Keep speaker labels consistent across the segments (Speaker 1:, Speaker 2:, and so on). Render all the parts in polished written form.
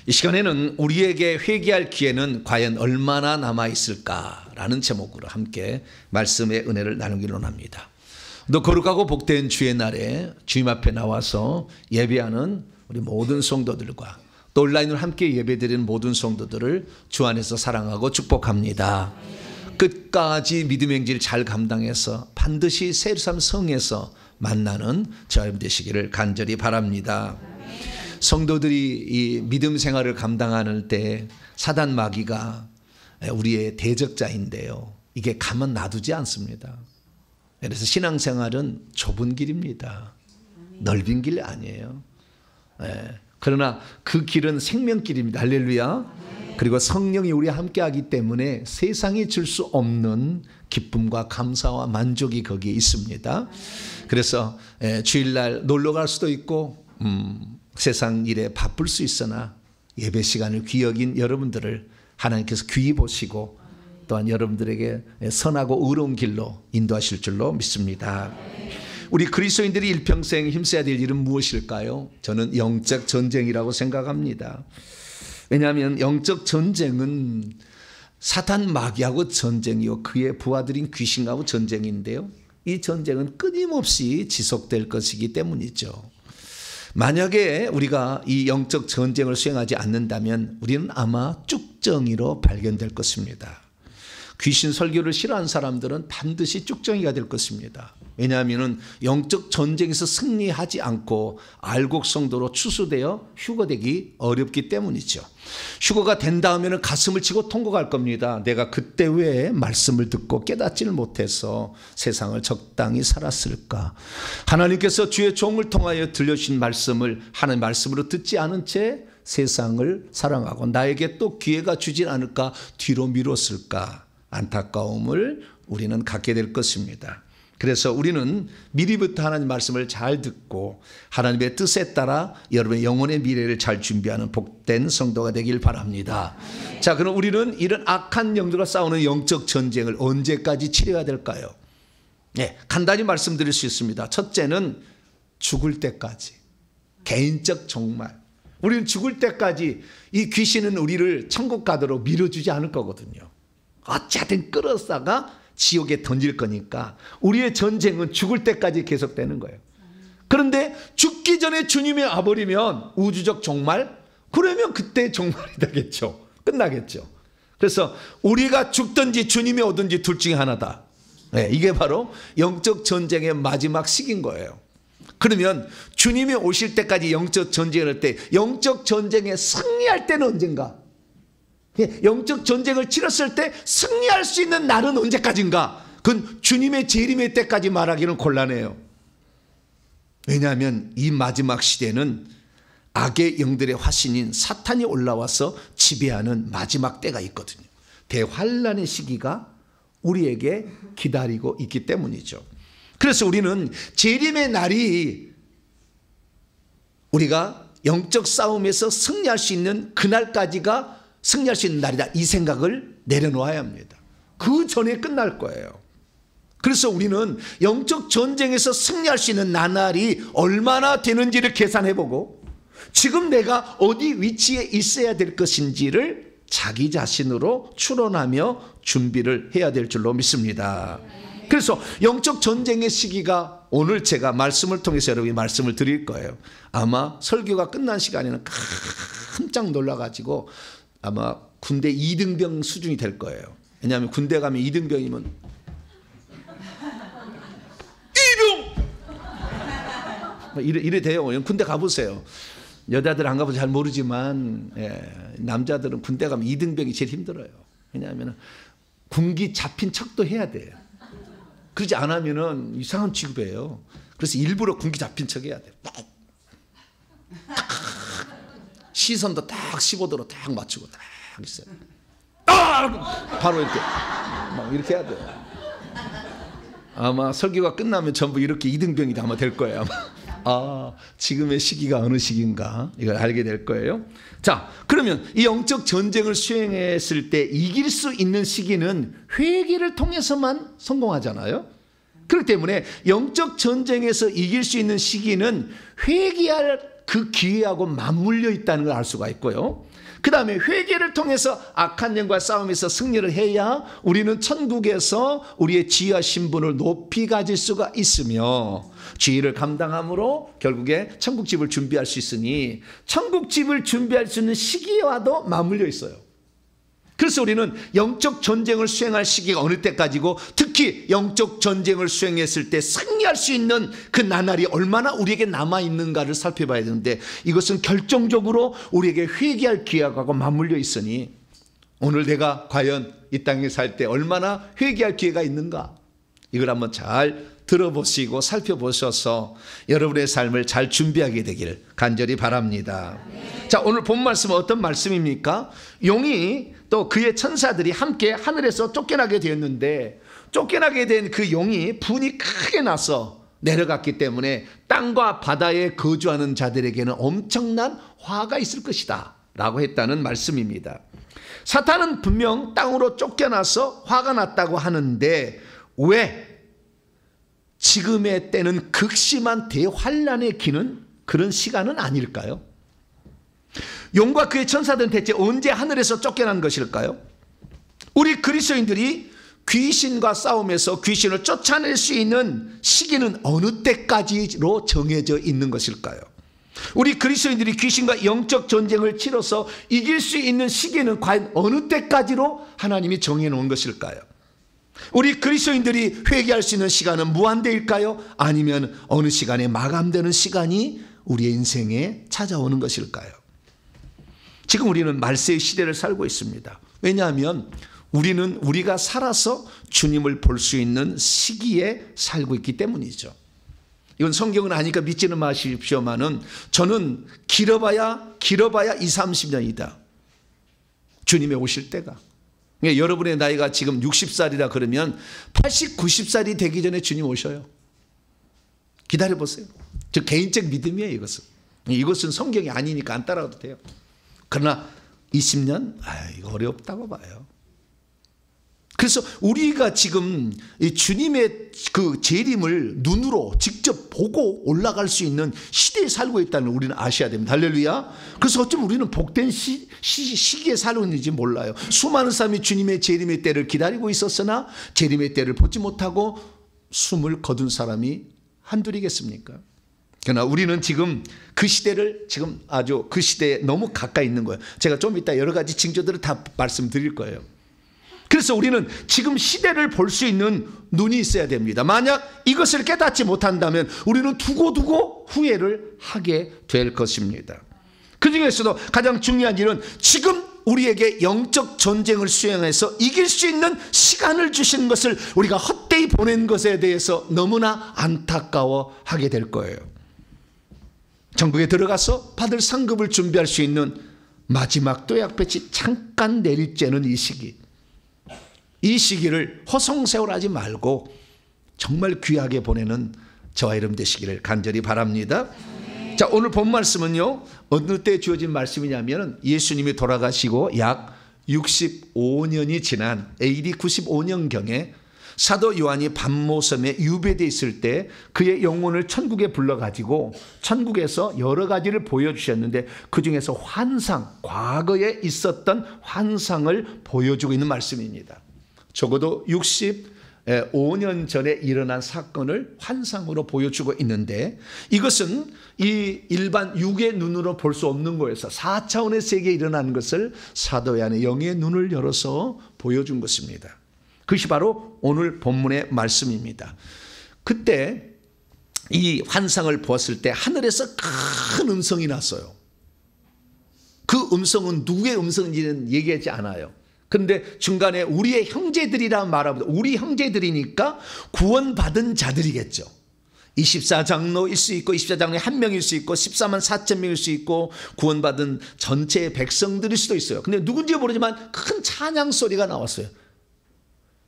Speaker 1: 이 시간에는 우리에게 회개할 기회는 과연 얼마나 남아있을까라는 제목으로 함께 말씀의 은혜를 나누기로 합니다. 또 거룩하고 복된 주의 날에 주님 앞에 나와서 예배하는 우리 모든 성도들과 또 온라인으로 함께 예배드리는 모든 성도들을 주 안에서 사랑하고 축복합니다. 끝까지 믿음의 행진을 잘 감당해서 반드시 새 예루살렘 성에서 만나는 저와 여러분 되시기를 간절히 바랍니다. 성도들이 이 믿음 생활을 감당하는 때 사단 마귀가 우리의 대적자인데요, 이게 가만 놔두지 않습니다. 그래서 신앙생활은 좁은 길입니다. 넓은 길 아니에요. 그러나 그 길은 생명길입니다. 할렐루야. 그리고 성령이 우리와 함께하기 때문에 세상이 줄 수 없는 기쁨과 감사와 만족이 거기에 있습니다. 그래서 주일날 놀러 갈 수도 있고 세상 일에 바쁠 수 있으나 예배 시간을 귀히 여긴 여러분들을 하나님께서 귀히 보시고 또한 여러분들에게 선하고 의로운 길로 인도하실 줄로 믿습니다. 우리 그리스도인들이 일평생 힘써야 될 일은 무엇일까요? 저는 영적 전쟁이라고 생각합니다. 왜냐하면 영적 전쟁은 사탄 마귀하고 전쟁이요, 그의 부하들인 귀신하고 전쟁인데요, 이 전쟁은 끊임없이 지속될 것이기 때문이죠. 만약에 우리가 이 영적 전쟁을 수행하지 않는다면 우리는 아마 쭉정이로 발견될 것입니다. 귀신 설교를 싫어하는 사람들은 반드시 쭉정이가 될 것입니다. 왜냐하면 영적 전쟁에서 승리하지 않고 알곡 성도로 추수되어 휴거되기 어렵기 때문이죠. 휴거가 된 다음에는 가슴을 치고 통곡할 겁니다. 내가 그때 왜 말씀을 듣고 깨닫지를 못해서 세상을 적당히 살았을까. 하나님께서 주의 종을 통하여 들려주신 말씀을 하나님의 말씀으로 듣지 않은 채 세상을 사랑하고 나에게 또 기회가 주진 않을까 뒤로 미뤘을까. 안타까움을 우리는 갖게 될 것입니다. 그래서 우리는 미리부터 하나님 말씀을 잘 듣고 하나님의 뜻에 따라 여러분의 영혼의 미래를 잘 준비하는 복된 성도가 되길 바랍니다. 자, 그럼 우리는 이런 악한 영들과 싸우는 영적 전쟁을 언제까지 치러야 될까요? 간단히 말씀드릴 수 있습니다. 첫째는 죽을 때까지. 개인적 종말. 우리는 죽을 때까지 이 귀신은 우리를 천국 가도록 밀어주지 않을 거거든요. 어쨌든 끌어다가 지옥에 던질 거니까 우리의 전쟁은 죽을 때까지 계속되는 거예요. 그런데 죽기 전에 주님이 와버리면 우주적 종말? 그러면 그때 종말이 되겠죠. 끝나겠죠. 그래서 우리가 죽든지 주님이 오든지 둘 중에 하나다. 이게 바로 영적 전쟁의 마지막 시기인 거예요. 그러면 주님이 오실 때까지 영적 전쟁을 할 때, 영적 전쟁에 승리할 때는 언젠가? 영적 전쟁을 치렀을 때 승리할 수 있는 날은 언제까지인가? 그건 주님의 재림의 때까지 말하기는 곤란해요. 왜냐하면 이 마지막 시대는 악의 영들의 화신인 사탄이 올라와서 지배하는 마지막 때가 있거든요. 대환란의 시기가 우리에게 기다리고 있기 때문이죠. 그래서 우리는 재림의 날이 우리가 영적 싸움에서 승리할 수 있는 그날까지가 승리할 수 있는 날이다, 이 생각을 내려놓아야 합니다. 그 전에 끝날 거예요. 그래서 우리는 영적 전쟁에서 승리할 수 있는 나날이 얼마나 되는지를 계산해보고 지금 내가 어디 위치에 있어야 될 것인지를 자기 자신으로 추론하며 준비를 해야 될 줄로 믿습니다. 그래서 영적 전쟁의 시기가 오늘 제가 말씀을 통해서 여러분이 말씀을 드릴 거예요. 아마 설교가 끝난 시간에는 깜짝 놀라가지고 아마 군대 2등병 수준이 될 거예요. 왜냐하면 군대 가면 2등병이면 이래 돼요. 군대 가보세요. 여자들 안 가보서 잘 모르지만 남자들은 군대 가면 2등병이 제일 힘들어요. 왜냐하면 군기 잡힌 척도 해야 돼요. 그러지 않으면 이상한 취급이에요. 그래서 일부러 군기 잡힌 척 해야 돼요. 시선도 딱 15도로 딱 맞추고 딱 있어요. 바로 이렇게 막 이렇게 해야 돼요. 아마 설교가 끝나면 전부 이렇게 2등병이 아마 될 거예요. 아마 지금의 시기가 어느 시기인가 이걸 알게 될 거예요. 자, 그러면 이 영적 전쟁을 수행했을 때 이길 수 있는 시기는 회개를 통해서만 성공하잖아요. 그렇기 때문에 영적 전쟁에서 이길 수 있는 시기는 회개할 그 기회하고 맞물려 있다는 걸 알 수가 있고요. 그 다음에 회개를 통해서 악한 영과 싸움에서 승리를 해야 우리는 천국에서 우리의 지위와 신분을 높이 가질 수가 있으며 지위를 감당함으로 결국에 천국집을 준비할 수 있으니 천국집을 준비할 수 있는 시기와도 맞물려 있어요. 그래서 우리는 영적 전쟁을 수행할 시기가 어느 때까지고 특히 영적 전쟁을 수행했을 때 승리할 수 있는 그 나날이 얼마나 우리에게 남아있는가를 살펴봐야 되는데 이것은 결정적으로 우리에게 회개할 기회하고 맞물려 있으니 오늘 내가 과연 이 땅에 살 때 얼마나 회개할 기회가 있는가 이걸 한번 잘 들어보시고 살펴보셔서 여러분의 삶을 잘 준비하게 되기를 간절히 바랍니다. 자, 오늘 본 말씀은 어떤 말씀입니까? 용이 또 그의 천사들이 함께 하늘에서 쫓겨나게 되었는데 쫓겨나게 된 그 용이 분이 크게 나서 내려갔기 때문에 땅과 바다에 거주하는 자들에게는 엄청난 화가 있을 것이다 라고 했다는 말씀입니다. 사탄은 분명 땅으로 쫓겨나서 화가 났다고 하는데 왜 지금의 때는 극심한 대환란에 기는 그런 시간은 아닐까요? 용과 그의 천사들은 대체 언제 하늘에서 쫓겨난 것일까요? 우리 그리스도인들이 귀신과 싸움에서 귀신을 쫓아낼 수 있는 시기는 어느 때까지로 정해져 있는 것일까요? 우리 그리스도인들이 귀신과 영적 전쟁을 치러서 이길 수 있는 시기는 과연 어느 때까지로 하나님이 정해놓은 것일까요? 우리 그리스도인들이 회개할 수 있는 시간은 무한대일까요? 아니면 어느 시간에 마감되는 시간이 우리의 인생에 찾아오는 것일까요? 지금 우리는 말세의 시대를 살고 있습니다. 왜냐하면 우리가 살아서 주님을 볼 수 있는 시기에 살고 있기 때문이죠. 이건 성경은 아니까 믿지는 마십시오만은 저는 길어봐야 20, 30년이다. 주님의 오실 때가. 그러니까 여러분의 나이가 지금 60살이라 그러면 80, 90살이 되기 전에 주님 오셔요. 기다려보세요. 저 개인적 믿음이에요, 이것은. 이것은 성경이 아니니까 안 따라가도 돼요. 그러나 20년? 이거 어렵다고 봐요. 그래서 우리가 지금 이 주님의 그 재림을 눈으로 직접 보고 올라갈 수 있는 시대에 살고 있다는 우리는 아셔야 됩니다. 할렐루야. 그래서 어쩜 우리는 복된 시기에 살고 있는지 몰라요. 수많은 사람이 주님의 재림의 때를 기다리고 있었으나 재림의 때를 보지 못하고 숨을 거둔 사람이 한둘이겠습니까? 그러나 우리는 지금 그 시대를 지금 아주 그 시대에 너무 가까이 있는 거예요. 제가 좀 이따 여러 가지 징조들을 다 말씀드릴 거예요. 그래서 우리는 지금 시대를 볼 수 있는 눈이 있어야 됩니다. 만약 이것을 깨닫지 못한다면 우리는 두고두고 후회를 하게 될 것입니다. 그 중에서도 가장 중요한 일은 지금 우리에게 영적 전쟁을 수행해서 이길 수 있는 시간을 주신 것을 우리가 헛되이 보낸 것에 대해서 너무나 안타까워하게 될 거예요. 천국에 들어가서 받을 상급을 준비할 수 있는 마지막 도약볕이 잠깐 내리쬐는 이 시기. 이 시기를 허송세월하지 말고 정말 귀하게 보내는 저와 여러분 되시기를 간절히 바랍니다. 자, 오늘 본 말씀은요, 어느 때 주어진 말씀이냐면 예수님이 돌아가시고 약 65년이 지난 AD 95년경에 사도 요한이 밤모섬에 유배되어 있을 때 그의 영혼을 천국에 불러가지고 천국에서 여러 가지를 보여주셨는데 그 중에서 환상, 과거에 있었던 환상을 보여주고 있는 말씀입니다. 적어도 65년 전에 일어난 사건을 환상으로 보여주고 있는데 이것은 이 일반 육의 눈으로 볼 수 없는 거에서 4차원의 세계에 일어나는 것을 사도 요한의 영의 눈을 열어서 보여준 것입니다. 그것이 바로 오늘 본문의 말씀입니다. 그때 이 환상을 보았을 때 하늘에서 큰 음성이 났어요. 그 음성은 누구의 음성인지는 얘기하지 않아요. 그런데 중간에 우리의 형제들이라 말하면 우리 형제들이니까 구원받은 자들이겠죠. 24장로일 수 있고 24장로의 한 명일 수 있고 14만 4천 명일 수 있고 구원받은 전체 백성들일 수도 있어요. 근데 누군지 모르지만 큰 찬양 소리가 나왔어요.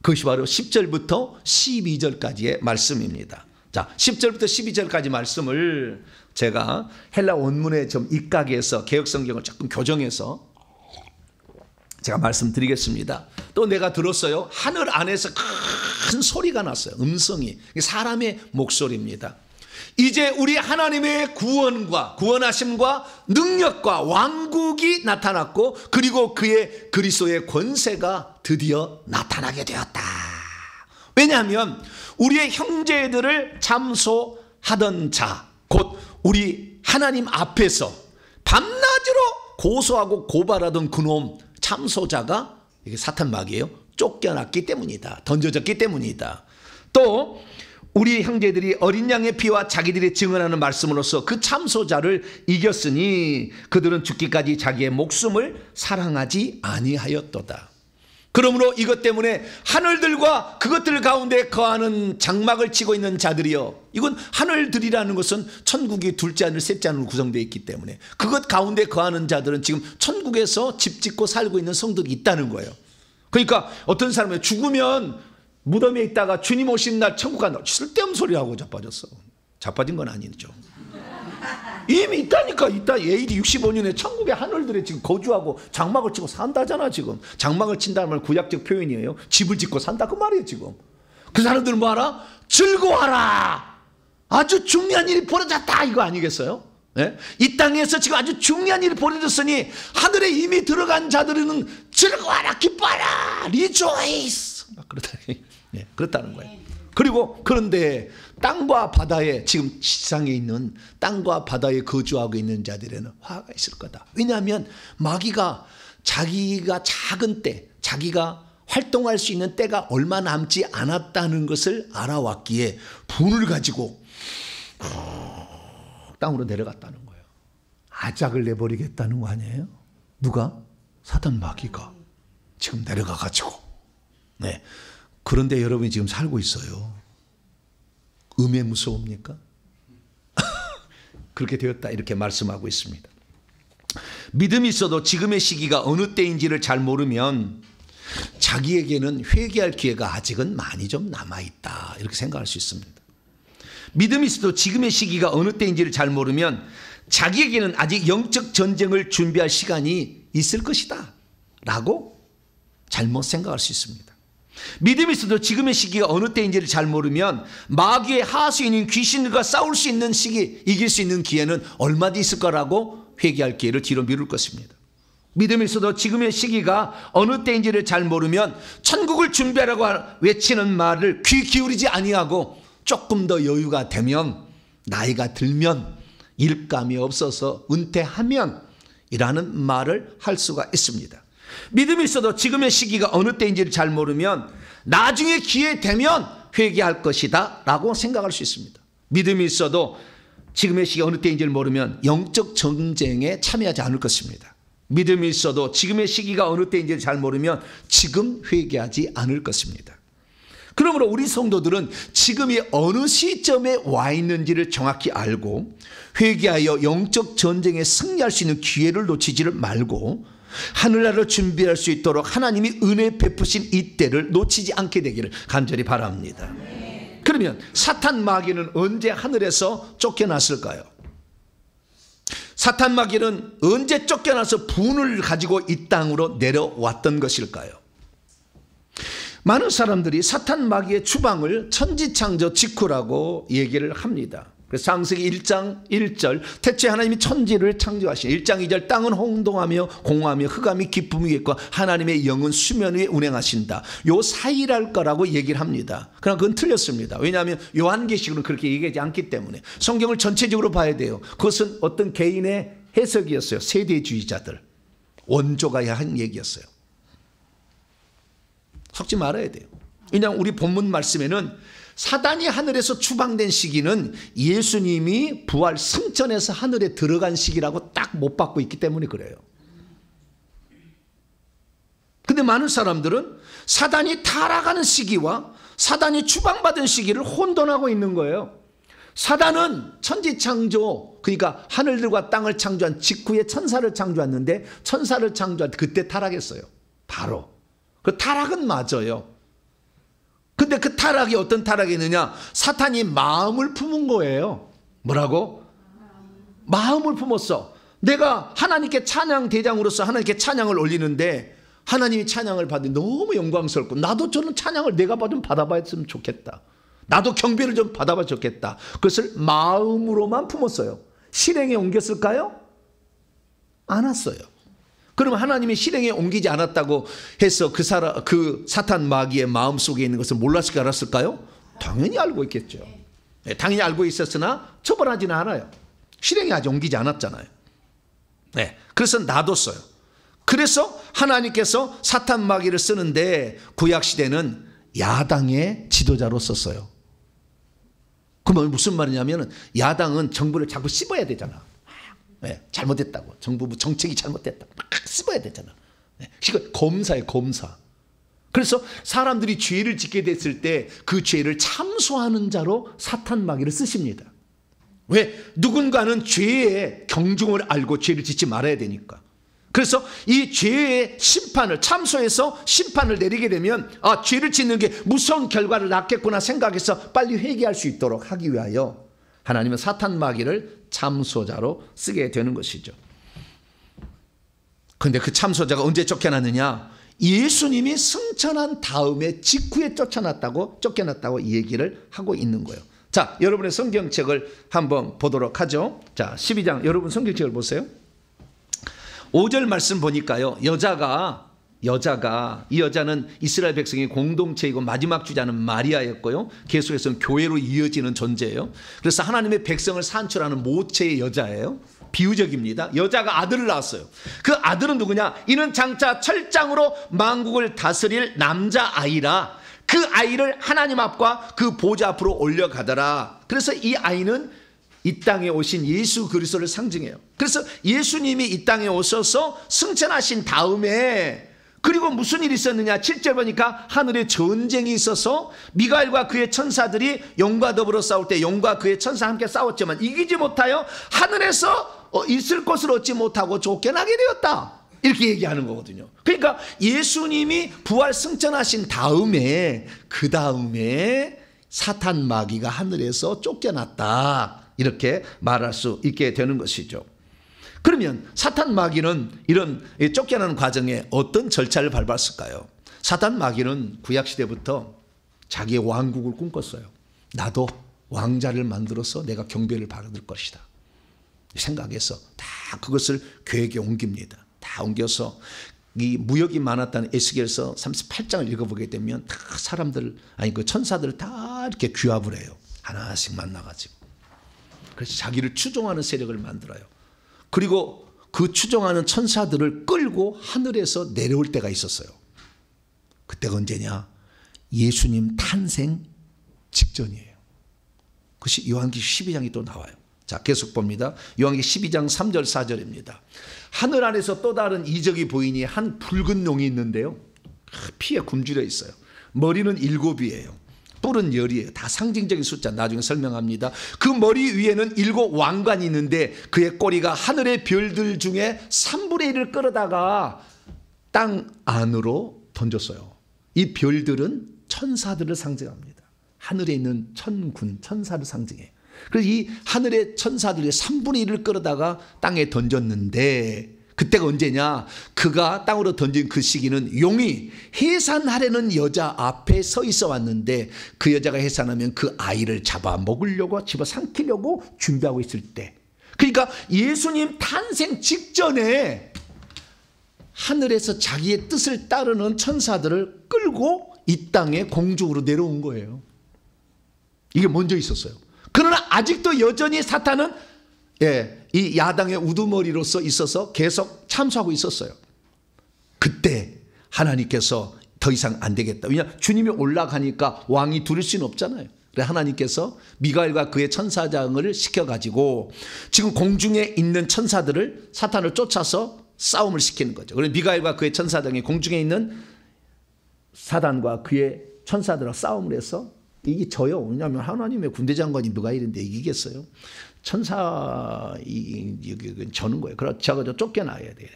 Speaker 1: 그것이 바로 10절부터 12절까지의 말씀입니다. 자, 10절부터 12절까지 말씀을 제가 헬라 원문에 좀 입각해서 개역성경을 조금 교정해서 제가 말씀드리겠습니다. 또 내가 들었어요. 하늘 안에서 큰 소리가 났어요. 음성이. 사람의 목소리입니다. 이제 우리 하나님의 구원과 구원하심과 능력과 왕국이 나타났고 그리고 그의 그리스도의 권세가 드디어 나타나게 되었다. 왜냐하면 우리의 형제들을 참소하던 자, 곧 우리 하나님 앞에서 밤낮으로 고소하고 고발하던 그놈 참소자가, 이게 사탄 마귀예요, 쫓겨났기 때문이다. 던져졌기 때문이다. 또 우리 형제들이 어린 양의 피와 자기들이 증언하는 말씀으로써 그 참소자를 이겼으니 그들은 죽기까지 자기의 목숨을 사랑하지 아니하였도다. 그러므로 이것 때문에 하늘들과 그것들 가운데 거하는 장막을 치고 있는 자들이여, 이건 하늘들이라는 것은 천국이 둘째 하늘 셋째 하늘로 구성되어 있기 때문에 그것 가운데 거하는 자들은 지금 천국에서 집 짓고 살고 있는 성들이 있다는 거예요. 그러니까 어떤 사람이 죽으면 무덤에 있다가 주님 오신 날 천국 간다, 쓸데없는 소리하고 자빠졌어. 자빠진 건 아니죠. 이미 있다니까. 있다. AD 65년에 천국의 하늘들에 지금 거주하고 장막을 치고 산다잖아. 지금 장막을 친다는 말 구약적 표현이에요. 집을 짓고 산다 그 말이에요. 지금 그 사람들은 뭐 알아? 즐거워하라, 아주 중요한 일이 벌어졌다, 이거 아니겠어요? 네? 이 땅에서 지금 아주 중요한 일이 벌어졌으니 하늘에 이미 들어간 자들은 즐거워하라, 기뻐하라, 리조이스, 네, 그렇다는 거예요. 그리고 그런데 땅과 바다에, 지금 지상에 있는 땅과 바다에 거주하고 있는 자들에는 화가 있을 거다. 왜냐하면 마귀가 자기가 작은 때, 자기가 활동할 수 있는 때가 얼마 남지 않았다는 것을 알아왔기에 분을 가지고 땅으로 내려갔다는 거예요. 아작을 내버리겠다는 거 아니에요? 누가? 사단 마귀가 지금 내려가가지고. 네. 그런데 여러분이 지금 살고 있어요. 음에 무서웁니까? 그렇게 되었다, 이렇게 말씀하고 있습니다. 믿음이 있어도 지금의 시기가 어느 때인지를 잘 모르면 자기에게는 회개할 기회가 아직은 많이 좀 남아있다, 이렇게 생각할 수 있습니다. 믿음이 있어도 지금의 시기가 어느 때인지를 잘 모르면 자기에게는 아직 영적 전쟁을 준비할 시간이 있을 것이다 라고 잘못 생각할 수 있습니다. 믿음이 있어도 지금의 시기가 어느 때인지를 잘 모르면 마귀의 하수인인 귀신과 싸울 수 있는 시기, 이길 수 있는 기회는 얼마 뒤 있을 거라고 회개할 기회를 뒤로 미룰 것입니다. 믿음이 있어도 지금의 시기가 어느 때인지를 잘 모르면 천국을 준비하라고 외치는 말을 귀 기울이지 아니하고 조금 더 여유가 되면, 나이가 들면, 일감이 없어서 은퇴하면 이라는 말을 할 수가 있습니다. 믿음이 있어도 지금의 시기가 어느 때인지를 잘 모르면 나중에 기회 되면 회개할 것이다 라고 생각할 수 있습니다. 믿음이 있어도 지금의 시기가 어느 때인지를 모르면 영적 전쟁에 참여하지 않을 것입니다. 믿음이 있어도 지금의 시기가 어느 때인지를 잘 모르면 지금 회개하지 않을 것입니다. 그러므로 우리 성도들은 지금이 어느 시점에 와 있는지를 정확히 알고 회개하여 영적 전쟁에 승리할 수 있는 기회를 놓치지를 말고 하늘나라를 준비할 수 있도록 하나님이 은혜 베푸신 이 때를 놓치지 않게 되기를 간절히 바랍니다. 그러면 사탄 마귀는 언제 하늘에서 쫓겨났을까요? 사탄 마귀는 언제 쫓겨나서 분을 가지고 이 땅으로 내려왔던 것일까요? 많은 사람들이 사탄 마귀의 추방을 천지창조 직후라고 얘기를 합니다. 그래서 창세기 1장 1절 태초에 하나님이 천지를 창조하시니 1장 2절 땅은 혼동하며 공허하며 흑암이 기쁨이 있고 하나님의 영은 수면 위에 운행하신다. 요 사이랄 거라고 얘기를 합니다. 그러나 그건 틀렸습니다. 왜냐하면 요한계시록은 그렇게 얘기하지 않기 때문에 성경을 전체적으로 봐야 돼요. 그것은 어떤 개인의 해석이었어요. 세대주의자들, 원조가 한 얘기였어요. 속지 말아야 돼요. 왜냐하면 우리 본문 말씀에는 사단이 하늘에서 추방된 시기는 예수님이 부활 승천해서 하늘에 들어간 시기라고 딱 못 받고 있기 때문에 그래요. 근데 많은 사람들은 사단이 타락하는 시기와 사단이 추방받은 시기를 혼돈하고 있는 거예요. 사단은 천지창조, 그러니까 하늘들과 땅을 창조한 직후에 천사를 창조했는데 천사를 창조할 때 그때 타락했어요. 바로. 그 타락은 맞아요. 근데 그 타락이 어떤 타락이느냐? 사탄이 마음을 품은 거예요. 뭐라고? 마음을 품었어. 내가 하나님께 찬양 대장으로서 하나님께 찬양을 올리는데 하나님이 찬양을 받으니 너무 영광스럽고 나도 저는 찬양을 내가 받으면 받아봤으면 좋겠다. 나도 경배를 좀 받아봐 좋겠다. 그것을 마음으로만 품었어요. 실행에 옮겼을까요? 안 왔어요. 그럼 하나님이 실행에 옮기지 않았다고 해서 그 사탄 마귀의 마음속에 있는 것을 몰랐을까 알았을까요? 당연히 알고 있겠죠. 네, 당연히 알고 있었으나 처벌하지는 않아요. 실행에 아직 옮기지 않았잖아요. 네, 그래서 놔뒀어요. 그래서 하나님께서 사탄 마귀를 쓰는데 구약시대는 야당의 지도자로 썼어요. 그러면 무슨 말이냐면 야당은 정부를 자꾸 씹어야 되잖아. 네, 잘못했다고. 정부 정책이 잘못됐다고. 막 씹어야 되잖아. 네, 검사예요, 검사. 그래서 사람들이 죄를 짓게 됐을 때 그 죄를 참소하는 자로 사탄 마귀를 쓰십니다. 왜? 누군가는 죄의 경중을 알고 죄를 짓지 말아야 되니까. 그래서 이 죄의 심판을 참소해서 심판을 내리게 되면 아, 죄를 짓는 게 무서운 결과를 낳겠구나 생각해서 빨리 회개할 수 있도록 하기 위하여 하나님은 사탄 마귀를 참소자로 쓰게 되는 것이죠. 그런데 그 참소자가 언제 쫓겨났느냐? 예수님이 승천한 다음에 직후에 쫓겨났다고 이 얘기를 하고 있는 거예요. 자, 여러분의 성경책을 한번 보도록 하죠. 자, 12장 여러분 성경책을 보세요. 5절 말씀 보니까요. 이 여자는 이스라엘 백성의 공동체이고 마지막 주자는 마리아였고요. 계속해서 교회로 이어지는 존재예요. 그래서 하나님의 백성을 산출하는 모체의 여자예요. 비유적입니다. 여자가 아들을 낳았어요. 그 아들은 누구냐? 이는 장차 철장으로 만국을 다스릴 남자아이라 그 아이를 하나님 앞과 그 보좌 앞으로 올려가더라. 그래서 이 아이는 이 땅에 오신 예수 그리스도를 상징해요. 그래서 예수님이 이 땅에 오셔서 승천하신 다음에 그리고 무슨 일이 있었느냐? 7절 보니까 하늘에 전쟁이 있어서 미가엘과 그의 천사들이 용과 더불어 싸울 때 용과 그의 천사 함께 싸웠지만 이기지 못하여 하늘에서 있을 곳을 얻지 못하고 쫓겨나게 되었다. 이렇게 얘기하는 거거든요. 그러니까 예수님이 부활 승천하신 다음에 그 다음에 사탄 마귀가 하늘에서 쫓겨났다. 이렇게 말할 수 있게 되는 것이죠. 그러면 사탄 마귀는 이런 쫓겨나는 과정에 어떤 절차를 밟았을까요? 사탄 마귀는 구약시대부터 자기의 왕국을 꿈꿨어요. 나도 왕자를 만들어서 내가 경배를 받을 것이다. 생각해서 다 그것을 계획에 옮깁니다. 다 옮겨서 이 무역이 많았다는 에스겔서 38장을 읽어보게 되면 다 그 천사들을 다 이렇게 규합을 해요. 하나씩 만나가지고. 그래서 자기를 추종하는 세력을 만들어요. 그리고 그 추종하는 천사들을 끌고 하늘에서 내려올 때가 있었어요. 그때가 언제냐? 예수님 탄생 직전이에요. 그것이 요한계시록 12장이 또 나와요. 자, 계속 봅니다. 요한계시록 12장 3절 4절입니다. 하늘 안에서 또 다른 이적이 보이니 한 붉은 용이 있는데요. 피에 굶주려 있어요. 머리는 7이에요. 뿔은 10이에요. 다 상징적인 숫자, 나중에 설명합니다. 그 머리 위에는 7 왕관이 있는데 그의 꼬리가 하늘의 별들 중에 3분의 1을 끌어다가 땅 안으로 던졌어요. 이 별들은 천사들을 상징합니다. 하늘에 있는 천군, 천사를 상징해요. 그래서 이 하늘의 천사들이 3분의 1을 끌어다가 땅에 던졌는데 그때가 언제냐? 그가 땅으로 던진 그 시기는 용이 해산하려는 여자 앞에 서 있어 왔는데 그 여자가 해산하면 그 아이를 잡아 먹으려고 집어삼키려고 준비하고 있을 때, 그러니까 예수님 탄생 직전에 하늘에서 자기의 뜻을 따르는 천사들을 끌고 이 땅에 공중으로 내려온 거예요. 이게 먼저 있었어요. 그러나 아직도 여전히 사탄은 이 야당의 우두머리로서 있어서 계속 참소하고 있었어요. 그때 하나님께서 더 이상 안 되겠다. 왜냐하면 주님이 올라가니까 왕이 두릴 수는 없잖아요. 그래서 하나님께서 미가엘과 그의 천사장을 시켜가지고 지금 공중에 있는 천사들을 사탄을 쫓아서 싸움을 시키는 거죠. 그래서 미가엘과 그의 천사장이 공중에 있는 사단과 그의 천사들과 싸움을 해서 이게 져요. 왜냐하면 하나님의 군대 장관이 미가엘인데 이기겠어요? 저는 거예요. 그래서 쫓겨나야 돼요.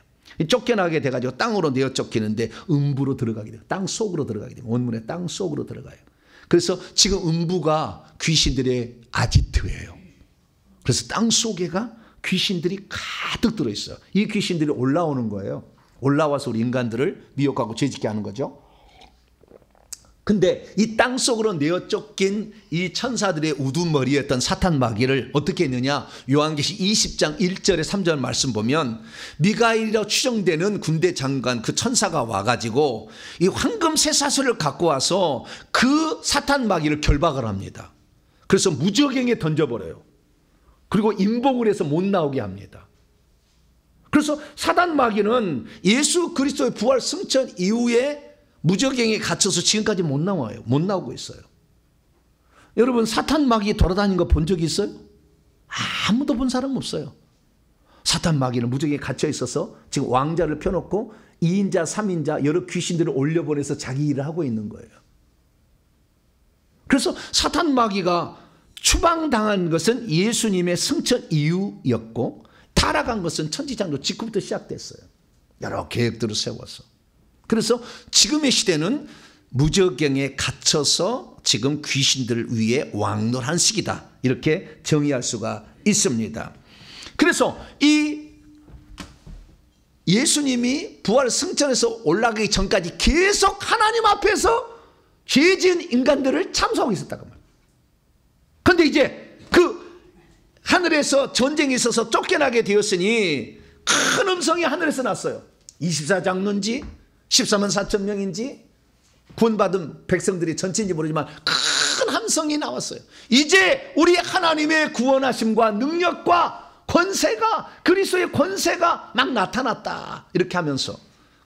Speaker 1: 쫓겨나게 돼가지고 땅으로 내어 쫓기는데 음부로 들어가게 돼요. 땅 속으로 들어가게 돼요. 원문에 땅 속으로 들어가요. 그래서 지금 음부가 귀신들의 아지트예요. 그래서 땅 속에가 귀신들이 가득 들어있어요. 이 귀신들이 올라오는 거예요. 올라와서 우리 인간들을 미혹하고 죄짓게 하는 거죠. 근데 이 땅속으로 내어 쫓긴 이 천사들의 우두머리였던 사탄 마귀를 어떻게 했느냐? 요한계시 20장 1절에 3절 말씀 보면 미가엘이라고 추정되는 군대 장관 그 천사가 와가지고 이 황금 쇠사슬을 갖고 와서 그 사탄 마귀를 결박을 합니다. 그래서 무저갱에 던져버려요. 그리고 인복을 해서 못 나오게 합니다. 그래서 사단 마귀는 예수 그리스도의 부활 승천 이후에 무저갱에 갇혀서 지금까지 못 나와요. 못 나오고 있어요. 여러분 사탄 마귀 돌아다니는 거 본 적 있어요? 아무도 본 사람 없어요. 사탄 마귀는 무저갱에 갇혀 있어서 지금 왕자를 펴놓고 2인자 3인자 여러 귀신들을 올려보내서 자기 일을 하고 있는 거예요. 그래서 사탄 마귀가 추방당한 것은 예수님의 승천 이후였고 타락한 것은 천지창조 직후부터 시작됐어요. 여러 계획들을 세워서. 그래서 지금의 시대는 무저갱에 갇혀서 지금 귀신들 위에 왕노란 시기다. 이렇게 정의할 수가 있습니다. 그래서 이 예수님이 부활 승천에서 올라가기 전까지 계속 하나님 앞에서 죄 지은 인간들을 참소하고 있었다고 말이에요. 그런데 이제 그 하늘에서 전쟁이 있어서 쫓겨나게 되었으니 큰 음성이 하늘에서 났어요. 24장로인지 14만 4천 명인지 구원받은 백성들이 전체인지 모르지만 큰 함성이 나왔어요. 이제 우리 하나님의 구원하심과 능력과 권세가 그리스도의 권세가 막 나타났다. 이렇게 하면서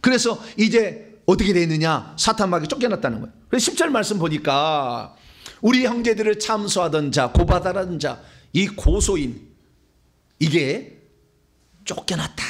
Speaker 1: 그래서 이제 어떻게 되느냐? 사탄 마귀 쫓겨났다는 거예요. 그래서 10절 말씀 보니까 우리 형제들을 참소하던 자 고발하던 자 이 고소인 이게 쫓겨났다.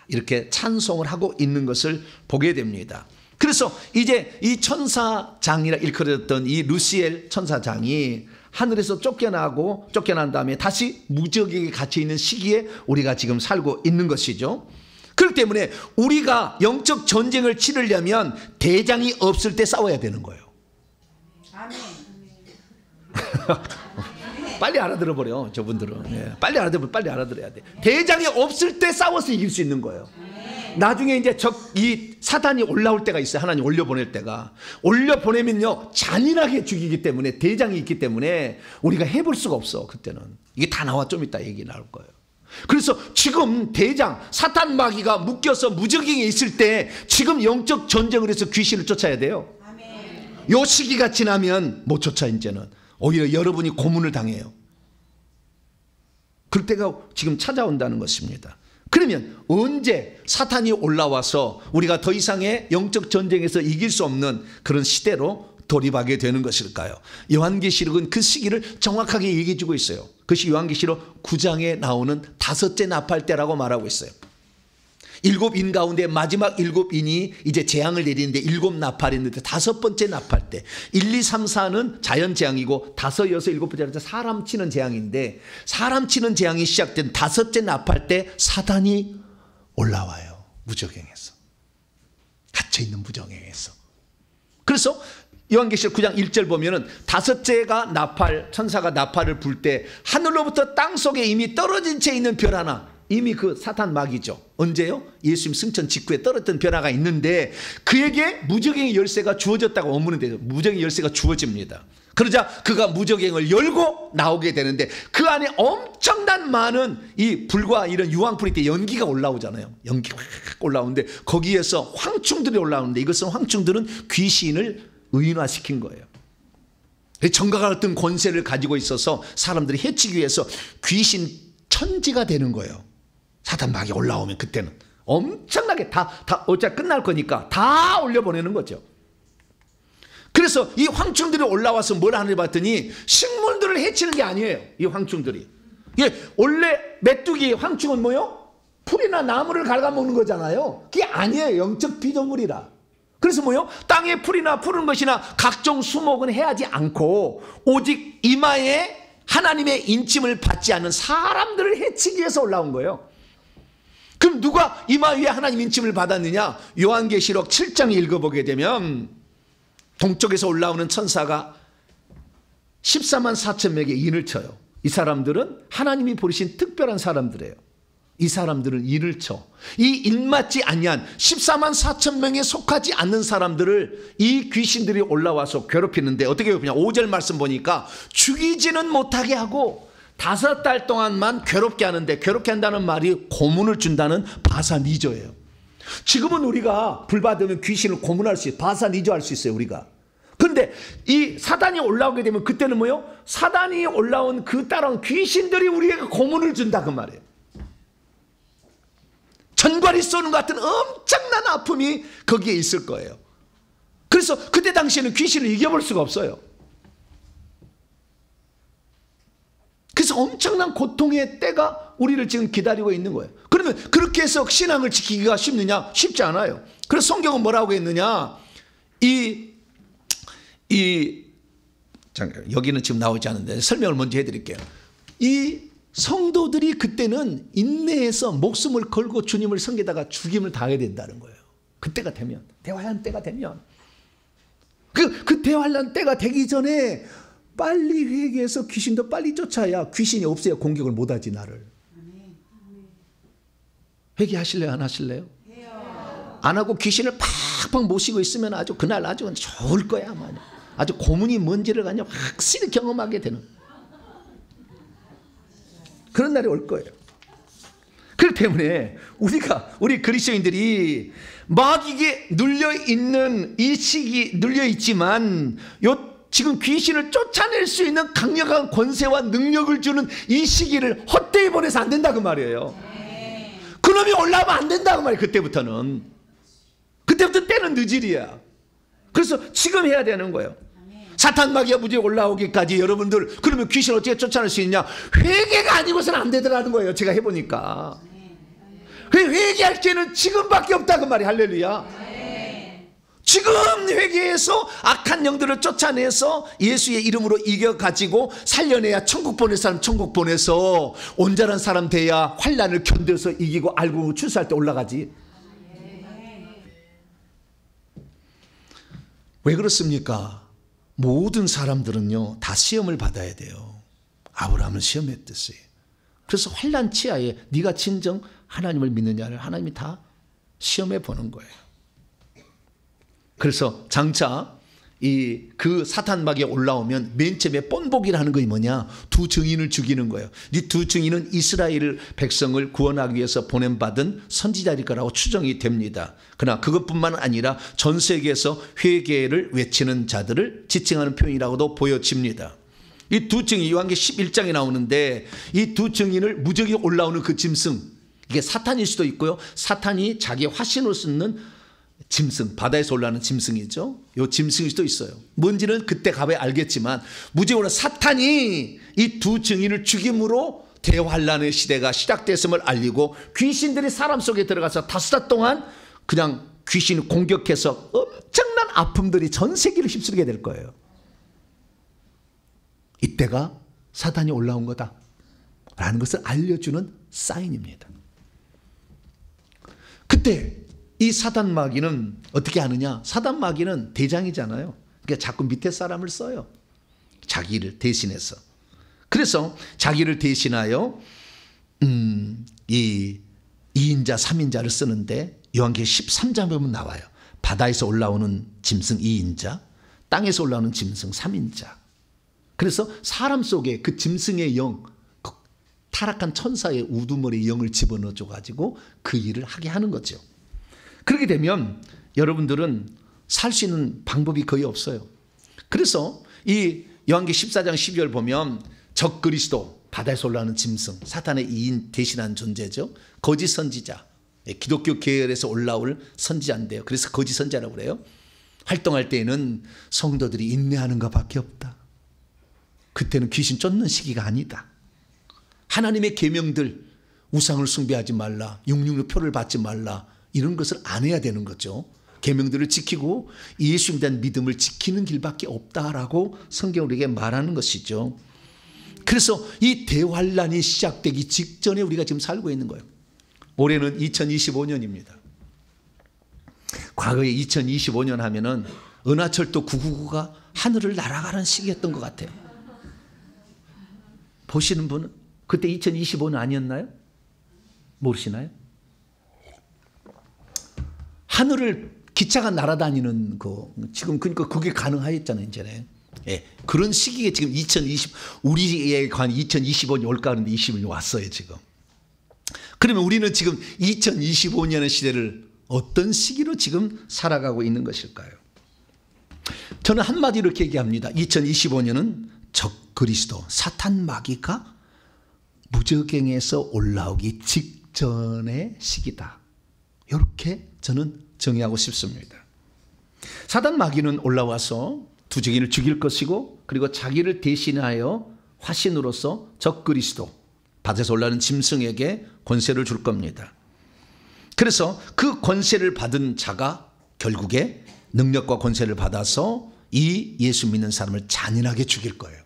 Speaker 1: 이렇게 찬송을 하고 있는 것을 보게 됩니다. 그래서 이제 이 천사장이라 일컬어졌던 이 루시엘 천사장이 하늘에서 쫓겨난 다음에 다시 무저갱에 갇혀 있는 시기에 우리가 지금 살고 있는 것이죠. 그렇기 때문에 우리가 영적 전쟁을 치르려면 대장이 없을 때 싸워야 되는 거예요. 아멘. 빨리 알아들어버려 저분들은. 네. 빨리 알아들어야 돼. 대장이 없을 때 싸워서 이길 수 있는 거예요. 나중에 이제 이 사단이 올라올 때가 있어요. 하나님 올려보낼 때가. 올려보내면요 잔인하게 죽이기 때문에 대장이 있기 때문에 우리가 해볼 수가 없어. 그때는 이게 다 나와. 좀 이따 얘기 나올 거예요. 그래서 지금 대장 사탄 마귀가 묶여서 무저갱에 있을 때 지금 영적 전쟁을 해서 귀신을 쫓아야 돼요. 요 시기가 지나면 못 쫓아. 이제는 오히려 여러분이 고문을 당해요. 그럴 때가 지금 찾아온다는 것입니다. 그러면 언제 사탄이 올라와서 우리가 더 이상의 영적 전쟁에서 이길 수 없는 그런 시대로 돌입하게 되는 것일까요? 요한계시록은 그 시기를 정확하게 얘기해 주고 있어요. 그것이 요한계시록 9장에 나오는 다섯째 나팔 때라고 말하고 있어요. 7인 가운데 마지막 7인이 이제 재앙을 내리는데 7 나팔이 있는데 5번째 나팔 때 1, 2, 3, 4는 자연 재앙이고 5, 6, 7번째는 사람 치는 재앙인데 사람 치는 재앙이 시작된 5째 나팔 때 사단이 올라와요. 무저갱에서. 갇혀있는 무저갱에서. 그래서 요한계시록 9장 1절 보면은 5째가 나팔 천사가 나팔을 불 때 하늘로부터 땅속에 이미 떨어진 채 있는 별 하나 이미 그 사탄 마귀죠. 언제요? 예수님 승천 직후에 떨어졌던 변화가 있는데 그에게 무저갱의 열쇠가 주어졌다고 원문은 되죠. 무저갱의 열쇠가 주어집니다. 그러자 그가 무저갱을 열고 나오게 되는데 그 안에 엄청난 많은 이 불과 이런 유황불이 때 연기가 올라오잖아요. 연기가 올라오는데 거기에서 황충들이 올라오는데 이것은 황충들은 귀신을 의인화시킨 거예요. 정과 같은 권세를 가지고 있어서 사람들이 해치기 위해서 귀신 천지가 되는 거예요. 사탄 마귀 올라오면 그때는 엄청나게 다 어차피 끝날 거니까 다 올려보내는 거죠. 그래서 이 황충들이 올라와서 뭘 하는지 봤더니 식물들을 해치는 게 아니에요. 이 황충들이. 원래 메뚜기 황충은 뭐요? 풀이나 나무를 갉아먹는 거잖아요. 그게 아니에요. 영적 피조물이라. 그래서 뭐요? 땅에 풀이나 푸른 것이나 각종 수목은 해하지 않고 오직 이마에 하나님의 인침을 받지 않는 사람들을 해치기 위해서 올라온 거예요. 그럼 누가 이마 위에 하나님 인침을 받았느냐? 요한계시록 7장 읽어보게 되면 동쪽에서 올라오는 천사가 14만 4천 명에게 인을 쳐요. 이 사람들은 하나님이 부르신 특별한 사람들이에요. 이 사람들은 일을 쳐. 이 일맞지 아니한 14만 4천 명에 속하지 않는 사람들을 이 귀신들이 올라와서 괴롭히는데 어떻게 괴롭히냐. 5절 말씀 보니까 죽이지는 못하게 하고 5달 동안만 괴롭게 하는데, 괴롭게 한다는 말이 고문을 준다는 바사니저예요. 지금은 우리가 불 받으면 귀신을 고문할 수 있어요. 바사니저 할 수 있어요, 우리가. 그런데 이 사단이 올라오게 되면 그때는 뭐예요? 사단이 올라온 그 따라온 귀신들이 우리에게 고문을 준다 그 말이에요. 전갈이 쏘는 것 같은 엄청난 아픔이 거기에 있을 거예요. 그래서 그때 당시에는 귀신을 이겨볼 수가 없어요. 그래서 엄청난 고통의 때가 우리를 지금 기다리고 있는 거예요. 그러면 그렇게 해서 신앙을 지키기가 쉽느냐? 쉽지 않아요. 그래서 성경은 뭐라고 했느냐? 여기는 지금 나오지 않는데 설명을 먼저 해드릴게요. 이 성도들이 그때는 인내해서 목숨을 걸고 주님을 섬기다가 죽임을 당해야 된다는 거예요. 그때가 되면, 대환란 때가 되면. 그 대환란 때가 되기 전에 빨리 회개해서 귀신도 빨리 쫓아야 귀신이 없어야 공격을 못하지, 나를. 회개하실래요? 안 하실래요? 안 하고 귀신을 팍팍 모시고 있으면 아주 그날 아주 좋을 거야. 아주 고문이 뭔지를 그냥 확실히 경험하게 되는 그런 날이 올 거예요. 그렇기 때문에 우리 그리스도인들이 마귀에게 눌려있는 이 시기 눌려있지만 지금 귀신을 쫓아낼 수 있는 강력한 권세와 능력을 주는 이 시기를 헛되이 보내서 안 된다 그 말이에요. 그놈이 올라오면 안 된다 그 말이에요. 그때부터는 때는 늦으리야. 그래서 지금 해야 되는 거예요. 사탄 마귀가 무지에 올라오기까지 여러분들, 그러면 귀신을 어떻게 쫓아낼 수 있냐? 회개가 아니고서는 안 되더라는 거예요. 제가 해보니까. 회개할 기회는 지금밖에 없다 그 말이에요. 할렐루야. 지금 회개해서 악한 영들을 쫓아내서 예수의 이름으로 이겨가지고 살려내야 천국 보낼 사람 천국 보내서 온전한 사람 돼야 환난을 견뎌서 이기고 알고 출세할 때 올라가지. 왜 그렇습니까? 모든 사람들은요 다 시험을 받아야 돼요. 아브라함은 시험했듯이. 그래서 환난 치하에 네가 진정 하나님을 믿느냐를 하나님이 다 시험해 보는 거예요. 그래서 장차 그 사탄 마귀가 올라오면 맨 처음에 본보기라는 것이 뭐냐? 두 증인을 죽이는 거예요. 이 두 증인은 이스라엘 백성을 구원하기 위해서 보냄받은 선지자일 거라고 추정이 됩니다. 그러나 그것뿐만 아니라 전 세계에서 회개를 외치는 자들을 지칭하는 표현이라고도 보여집니다. 이 두 증인, 요한계시록 11장에 나오는데 이 두 증인을 무적이 올라오는 그 짐승, 이게 사탄일 수도 있고요. 사탄이 자기 화신으로 쓰는 짐승, 바다에서 올라오는 짐승이죠. 요 짐승일 수도 있어요. 뭔지는 그때 가봐야 알겠지만 무적으로 사탄이 이 두 증인을 죽임으로 대환란의 시대가 시작됐음을 알리고 귀신들이 사람 속에 들어가서 5달 동안 그냥 귀신을 공격해서 엄청난 아픔들이 전 세계를 휩쓸게 될 거예요. 이때가 사탄이 올라온 거다 라는 것을 알려주는 사인입니다. 그때 이 사단 마귀는 어떻게 하느냐? 사단 마귀는 대장이잖아요. 그러니까 자꾸 밑에 사람을 써요. 자기를 대신해서. 그래서 자기를 대신하여 이 2인자 3인자를 쓰는데 요한계시록 13장에 보면 나와요. 바다에서 올라오는 짐승 2인자, 땅에서 올라오는 짐승 3인자. 그래서 사람 속에 그 짐승의 영, 그 타락한 천사의 우두머리 영을 집어넣어 가지고 그 일을 하게 하는 거죠. 그렇게 되면 여러분들은 살 수 있는 방법이 거의 없어요. 그래서 이 요한계시록 14장 12절 보면 적그리스도, 바다에서 올라오는 짐승, 사탄의 2인 대신한 존재죠. 거짓 선지자, 기독교 계열에서 올라올 선지자인데요. 그래서 거짓 선지자라고 그래요. 활동할 때에는 성도들이 인내하는 것밖에 없다. 그때는 귀신 쫓는 시기가 아니다. 하나님의 계명들, 우상을 숭배하지 말라, 육육의 표를 받지 말라, 이런 것을 안 해야 되는 거죠. 계명들을 지키고 예수님에 대한 믿음을 지키는 길밖에 없다라고 성경은 우리에게 말하는 것이죠. 그래서 이 대환란이 시작되기 직전에 우리가 지금 살고 있는 거예요. 올해는 2025년입니다. 과거에 2025년 하면은 은하철도 999가 하늘을 날아가는 시기였던 것 같아요. 보시는 분은 그때 2025년 아니었나요? 모르시나요? 하늘을 기차가 날아다니는 지금 그러니까 그게 가능하였잖아요, 이제는. 예, 그런 시기에 지금 우리의 관 2025년 올까 하는데 20년 왔어요, 지금. 그러면 우리는 지금 2025년의 시대를 어떤 시기로 지금 살아가고 있는 것일까요? 저는 한마디로 이렇게 얘기합니다. 2025년은 적그리스도, 사탄 마귀가 무저갱에서 올라오기 직전의 시기다. 이렇게 저는 정의하고 싶습니다. 사단 마귀는 올라와서 두 증인을 죽일 것이고, 그리고 자기를 대신하여 화신으로서 적그리스도, 밭에서 올라오는 짐승에게 권세를 줄 겁니다. 그래서 그 권세를 받은 자가 결국에 능력과 권세를 받아서 이 예수 믿는 사람을 잔인하게 죽일 거예요.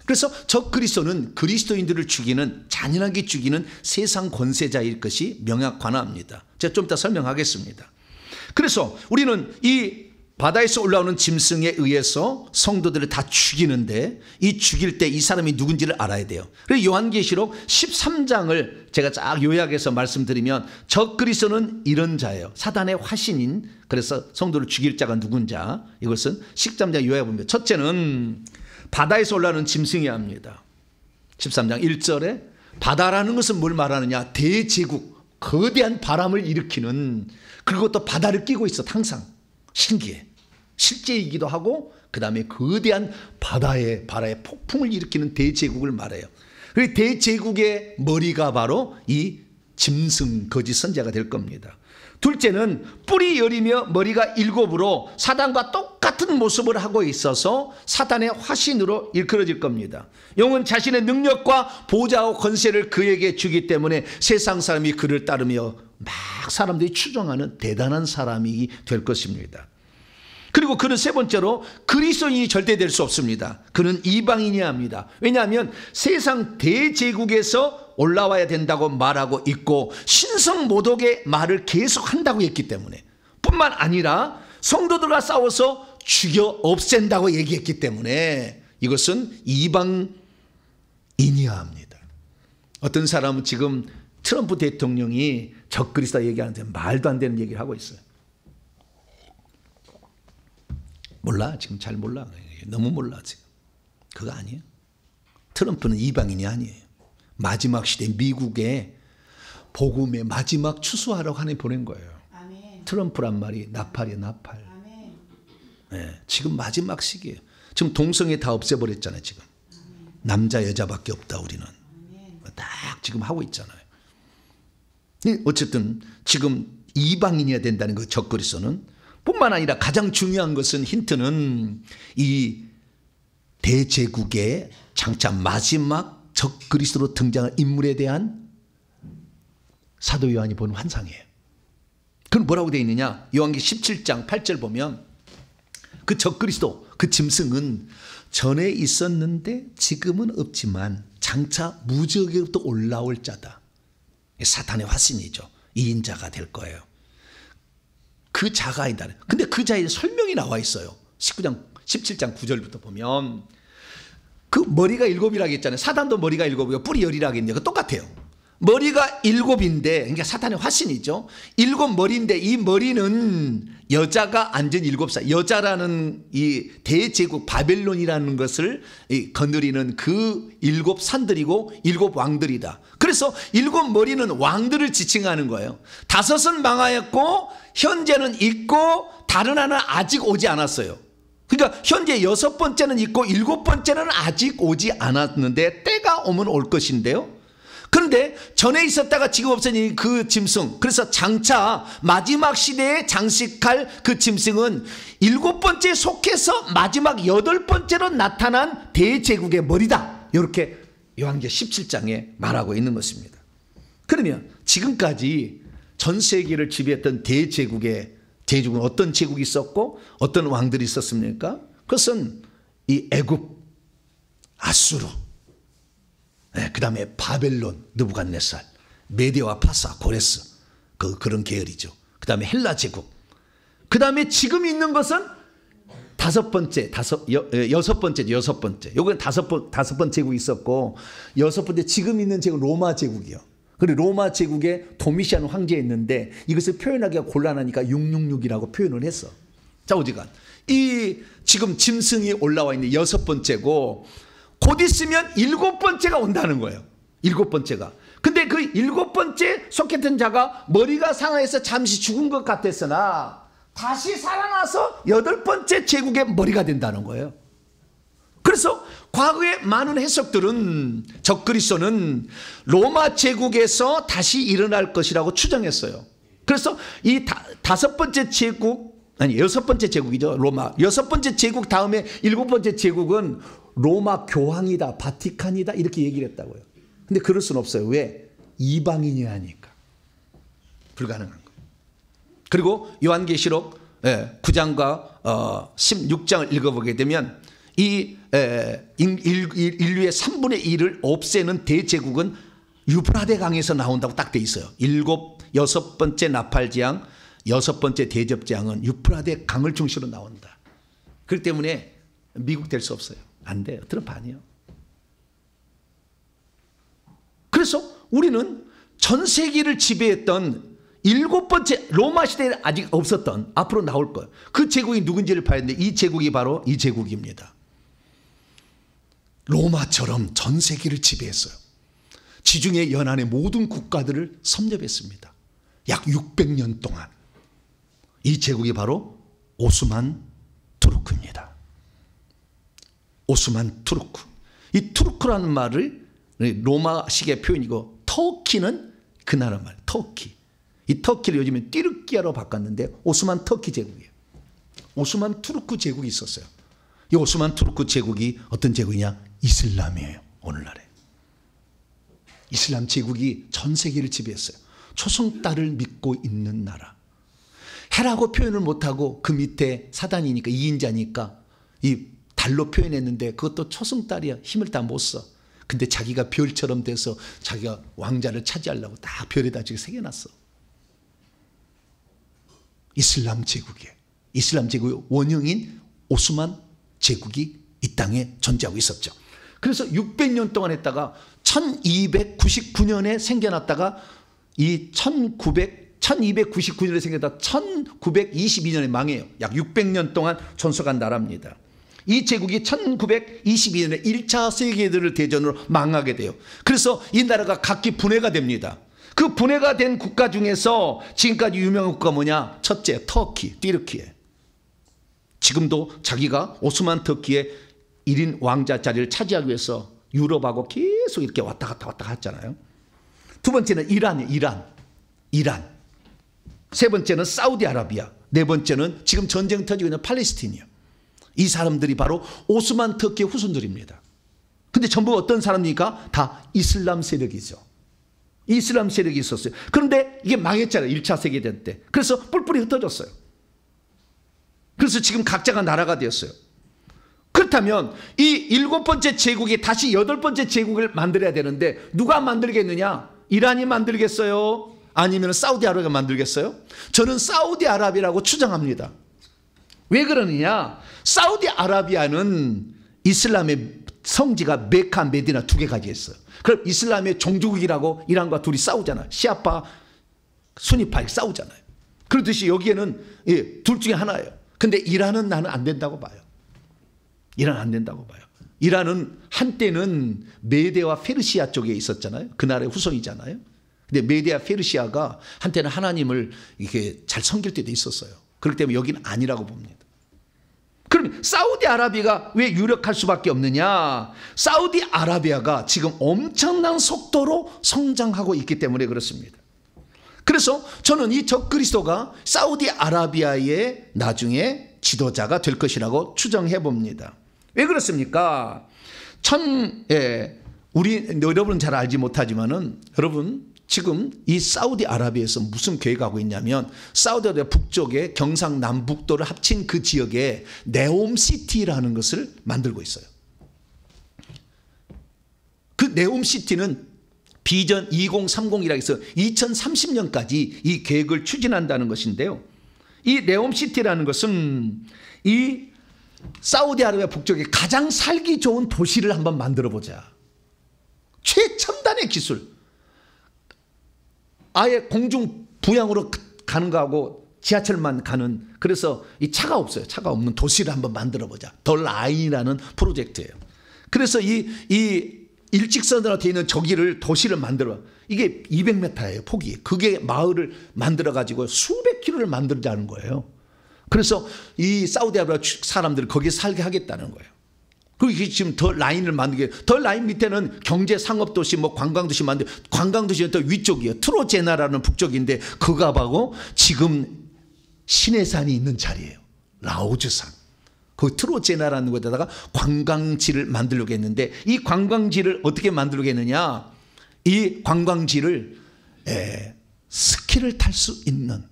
Speaker 1: 그래서 적그리스도는 그리스도인들을 죽이는, 잔인하게 죽이는 세상 권세자일 것이 명확관합니다. 제가 좀 이따 설명하겠습니다. 그래서 우리는 이 바다에서 올라오는 짐승에 의해서 성도들을 다 죽이는데, 이 죽일 때 이 사람이 누군지를 알아야 돼요. 그래서 요한계시록 13장을 제가 쫙 요약해서 말씀드리면, 적그리스도는 이런 자예요. 사단의 화신인, 그래서 성도를 죽일 자가 누군 자, 이것은 13장 요약해보면, 첫째는 바다에서 올라오는 짐승이 합니다. 13장 1절에 바다라는 것은 뭘 말하느냐, 대제국, 거대한 바람을 일으키는, 그리고 또 바다를 끼고 있어. 항상 신기해. 실제이기도 하고, 그 다음에 거대한 바다의 폭풍을 일으키는 대제국을 말해요. 그 대제국의 머리가 바로 이 짐승 거짓 선지자가 될 겁니다. 둘째는 뿔이 열이며 머리가 일곱으로 사단과 똑같은 모습을 하고 있어서 사단의 화신으로 일컬어질 겁니다. 영은 자신의 능력과 보좌와 권세를 그에게 주기 때문에 세상 사람이 그를 따르며 막 사람들이 추종하는 대단한 사람이 될 것입니다. 그리고 그는 세 번째로 그리스도인이 절대 될 수 없습니다. 그는 이방인이어야 합니다. 왜냐하면 세상 대제국에서 올라와야 된다고 말하고 있고, 신성 모독의 말을 계속 한다고 했기 때문에, 뿐만 아니라 성도들과 싸워서 죽여 없앤다고 얘기했기 때문에 이것은 이방인이어야 합니다. 어떤 사람은 지금 트럼프 대통령이 적그리스도 얘기하는데 말도 안 되는 얘기를 하고 있어요. 몰라, 지금 잘 몰라. 너무 몰라, 지금. 그거 아니에요. 트럼프는 이방인이 아니에요. 마지막 시대 미국의 복음의 마지막 추수하라고 하나님 보낸 거예요. 아멘. 트럼프란 말이 나팔이에요, 나팔. 네, 지금 마지막 시기예요. 지금 동성애 다 없애버렸잖아요, 지금. 아멘. 남자, 여자밖에 없다, 우리는. 아멘. 딱 지금 하고 있잖아요. 어쨌든 지금 이방인이어야 된다는 그 적그리스도는, 뿐만 아니라 가장 중요한 것은, 힌트는 이 대제국의 장차 마지막 적그리스도로 등장할 인물에 대한 사도 요한이 본 환상이에요. 그건 뭐라고 되어 있느냐, 요한계시록 17장 8절 보면 그 적그리스도, 그 짐승은 전에 있었는데 지금은 없지만 장차 무적으로부터 올라올 자다. 사탄의 화신이죠. 이인자가 될 거예요. 그 자가 아니다. 근데 그 자에 설명이 나와 있어요. 17장 9절부터 보면 그 머리가 일곱이라고 했잖아요. 사단도 머리가 일곱이고 뿔이 열이라고 했는데 그 똑같아요. 머리가 일곱인데, 그러니까 사탄의 화신이죠. 일곱 머리인데 이 머리는 여자가 앉은 일곱 살, 여자라는 이 대제국 바벨론이라는 것을 거느리는 그 일곱 산들이고 일곱 왕들이다. 그래서 일곱 머리는 왕들을 지칭하는 거예요. 다섯은 망하였고 현재는 있고 다른 하나는 아직 오지 않았어요. 그러니까 현재 여섯 번째는 있고 일곱 번째는 아직 오지 않았는데 때가 오면 올 것인데요. 그런데 전에 있었다가 지금 없어진 그 짐승, 그래서 장차 마지막 시대에 장식할 그 짐승은 일곱 번째에 속해서 마지막 여덟 번째로 나타난 대제국의 머리다. 이렇게 요한계시록 17장에 말하고 있는 것입니다. 그러면 지금까지 전 세계를 지배했던 대제국은 어떤 제국이 있었고 어떤 왕들이 있었습니까? 그것은 이 애굽, 아수르, 그 다음에 바벨론, 느부갓네살, 메데와 파사, 고레스, 그런 계열이죠. 그 다음에 헬라 제국. 그 다음에 지금 있는 것은 여섯 번째. 요건 다섯 번째 제국이 있었고, 여섯 번째 지금 있는 제국 로마 제국이요. 그리고 로마 제국에 도미시안 황제였는데 이것을 표현하기가 곤란하니까 666이라고 표현을 했어. 자, 어디간 이 지금 짐승이 올라와 있는 6번째고 곧 있으면 7번째가 온다는 거예요. 7번째가. 근데 그 7번째 속했던 자가 머리가 상하여서 잠시 죽은 것 같았으나 다시 살아나서 8번째 제국의 머리가 된다는 거예요. 그래서 과거의 많은 해석들은 적그리스도는 로마 제국에서 다시 일어날 것이라고 추정했어요. 그래서 이 5번째 제국, 아니 6번째 제국이죠. 로마 6번째 제국 다음에 7번째 제국은 로마 교황이다, 바티칸이다 이렇게 얘기를 했다고요. 근데 그럴 수는 없어요. 왜? 이방인이 하니까. 불가능한 거예요. 그리고 요한계시록 9장과 16장을 읽어보게 되면 이 인류의 3분의 1을 없애는 대제국은 유프라데 강에서 나온다고 딱 돼 있어요. 6번째 나팔재앙, 6번째 대접재앙은 유프라데 강을 중심으로 나온다. 그렇기 때문에 미국 될 수 없어요. 안 돼요. 트럼프 아니에요. 그래서 우리는 전 세계를 지배했던 7번째 로마 시대에 아직 없었던 앞으로 나올 거예요. 그 제국이 누군지를 봐야 되는데 이 제국이 바로 이 제국입니다. 로마처럼 전 세계를 지배했어요. 지중해 연안의 모든 국가들을 섭렵했습니다. 약 600년 동안. 이 제국이 바로 오스만 투르크입니다. 오스만 투르크. 이 투르크라는 말을 로마식의 표현이고 터키는 그 나라 말, 터키. 이 터키를 요즘에 띠르키아로 바꿨는데 오스만 터키 제국이에요. 오스만 투르크 제국이 있었어요. 이 오스만 투르크 제국이 어떤 제국이냐? 이슬람이에요. 오늘날에. 이슬람 제국이 전 세계를 지배했어요. 초승달을 믿고 있는 나라. 해라고 표현을 못하고 그 밑에 사단이니까 2인자니까 이 달로 표현했는데 그것도 초승달이야. 힘을 다 못 써. 근데 자기가 별처럼 돼서 자기가 왕자를 차지하려고 다 별에다 지금 새겨놨어. 이슬람 제국이에요. 이슬람 제국의 원형인 오스만 제국이 이 땅에 존재하고 있었죠. 그래서 600년 동안 했다가 1299년에 생겨났다가 이 1299년에 생겼다 1922년에 망해요. 약 600년 동안 존속한 나라입니다. 이 제국이 1922년에 1차 세계대전으로 망하게 돼요. 그래서 이 나라가 각기 분해가 됩니다. 그 분해가 된 국가 중에서 지금까지 유명한 국가가 뭐냐? 첫째, 터키, 띠르키예. 지금도 자기가 오스만 터키의 1인 왕자 자리를 차지하기 위해서 유럽하고 계속 이렇게 왔다 갔다 했잖아요. 두 번째는 이란이에요. 이란. 세 번째는 사우디아라비아. 네 번째는 지금 전쟁 터지고 있는 팔레스틴이에요. 이 사람들이 바로 오스만 터키의 후손들입니다. 근데 전부 어떤 사람입니까? 다 이슬람 세력이죠. 이슬람 세력이 있었어요. 그런데 이게 망했잖아요. 1차 세계대전 때. 그래서 뿔뿔이 흩어졌어요. 그래서 지금 각자가 나라가 되었어요. 그렇다면 이 7번째 제국이 다시 8번째 제국을 만들어야 되는데 누가 만들겠느냐? 이란이 만들겠어요? 아니면 사우디아라비아가 만들겠어요? 저는 사우디아라비아라고 추정합니다. 왜 그러느냐? 사우디아라비아는 이슬람의 성지가 메카, 메디나 두 개 가지고 있어요. 그럼 이슬람의 종주국이라고 이란과 둘이 싸우잖아요. 시아파, 수니파 싸우잖아요. 그렇듯이 여기에는 둘 중에 하나예요. 근데 이란은 나는 안 된다고 봐요. 이란 안 된다고 봐요. 이란은 한때는 메데와 페르시아 쪽에 있었잖아요. 그 나라의 후손이잖아요. 근데 메데와 페르시아가 한때는 하나님을 이렇게 잘 섬길 때도 있었어요. 그렇기 때문에 여기는 아니라고 봅니다. 그럼 사우디아라비아가 왜 유력할 수밖에 없느냐? 사우디아라비아가 지금 엄청난 속도로 성장하고 있기 때문에 그렇습니다. 그래서 저는 이 적그리스도가 사우디아라비아의 나중에 지도자가 될 것이라고 추정해 봅니다. 왜 그렇습니까? 여러분은 잘 알지 못하지만은 여러분 지금 이 사우디아라비아에서 무슨 계획하고 있냐면 사우디아라비아 북쪽에 경상남북도를 합친 그 지역에 네옴시티라는 것을 만들고 있어요. 그 네옴시티는 비전 2030이라고 해서 2030년까지 이 계획을 추진한다는 것인데요. 이 네옴시티라는 것은 이 사우디아라비아 북쪽에 가장 살기 좋은 도시를 한번 만들어 보자. 최첨단의 기술. 아예 공중 부양으로 가는 거하고 지하철만 가는, 그래서 이 차가 없어요. 차가 없는 도시를 한번 만들어 보자. 더 라인이라는 프로젝트예요. 그래서 이 일직선으로 되어 있는 저기를 도시를 만들어, 이게 200m예요 폭이. 그게 마을을 만들어 가지고 수백 킬로를 만들자는 거예요. 그래서 이 사우디아라비아 사람들을 거기에 살게 하겠다는 거예요. 그리고 지금 더 라인을 만들게, 더 라인 밑에는 경제 상업도시, 뭐 관광도시 관광도시는 더 위쪽이에요. 트로제나라는 북쪽인데 그거 하고 지금 시내산이 있는 자리예요. 라오즈산. 그 트로제나라는 곳에다가 관광지를 만들려고 했는데, 이 관광지를 어떻게 만들려고 했느냐, 이 관광지를 스키를 탈 수 있는,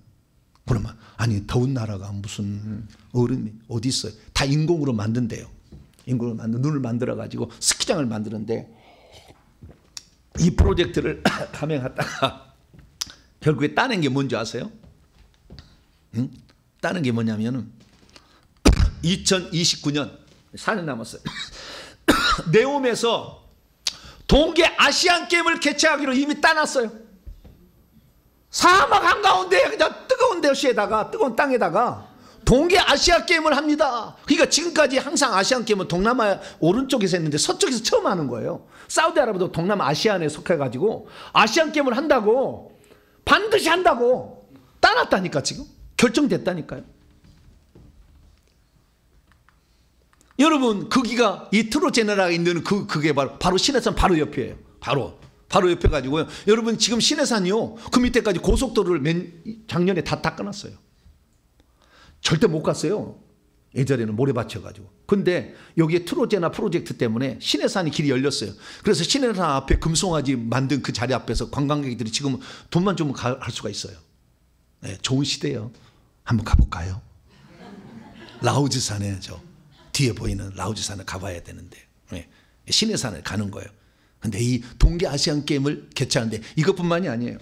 Speaker 1: 그러면 아니 더운 나라가 무슨 얼음이 어디 있어요. 다 인공으로 만든대요. 인공으로 만든 눈을 만들어 가지고 스키장을 만드는데, 이 프로젝트를 감행하다가 결국에 따낸 게 뭔지 아세요? 따낸 게 뭐냐면은 2029년 4년 남았어요. 네옴에서 동계 아시안 게임을 개최하기로 이미 따놨어요. 사막 한가운데 그냥 뜨거운 도시에다가, 뜨거운 땅에다가 동계 아시아 게임을 합니다. 그러니까 지금까지 항상 아시안 게임은 동남아 오른쪽에서 했는데 서쪽에서 처음 하는 거예요. 사우디아라비아도 동남아 아시안에 속해가지고 아시안 게임을 한다고, 반드시 한다고 따놨다니까. 지금 결정됐다니까요. 여러분, 거기가 이 트로제네라가 있는 그게 바로 시내산 바로 옆이에요. 바로 옆에 가지고요. 여러분, 지금 시내산이요, 그 밑에까지 고속도로를 작년에 다 닦아놨어요. 절대 못 갔어요. 예전에는 모래 받쳐가지고. 근데 여기에 트로제나 프로젝트 때문에 시내산이 길이 열렸어요. 그래서 시내산 앞에 금송아지 만든 그 자리 앞에서 관광객들이 지금 돈만 주면 갈 수가 있어요. 네, 좋은 시대예요. 한번 가볼까요? 라오즈산에 뒤에 보이는 라오즈산을 가봐야 되는데, 네, 시내산을 가는 거예요. 근데 이 동계 아시안 게임을 개최하는데 이것뿐만이 아니에요.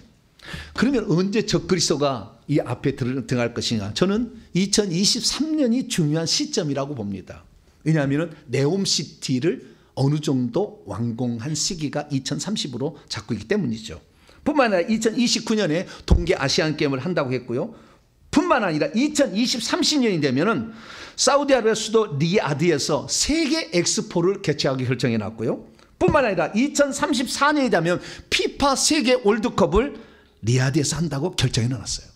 Speaker 1: 그러면 언제 적그리스도가 이 앞에 등할 것이냐? 저는 2023년이 중요한 시점이라고 봅니다. 왜냐하면 네옴시티를 어느 정도 완공한 시기가 2030으로 잡고 있기 때문이죠. 뿐만 아니라 2029년에 동계 아시안 게임을 한다고 했고요. 뿐만 아니라 30년이 되면은 사우디아라비아 수도 리야드에서 세계 엑스포를 개최하기 결정해 놨고요. 뿐만 아니라 2034년이 되면 피파 세계 월드컵을 리야드에서 한다고 결정해 놨어요.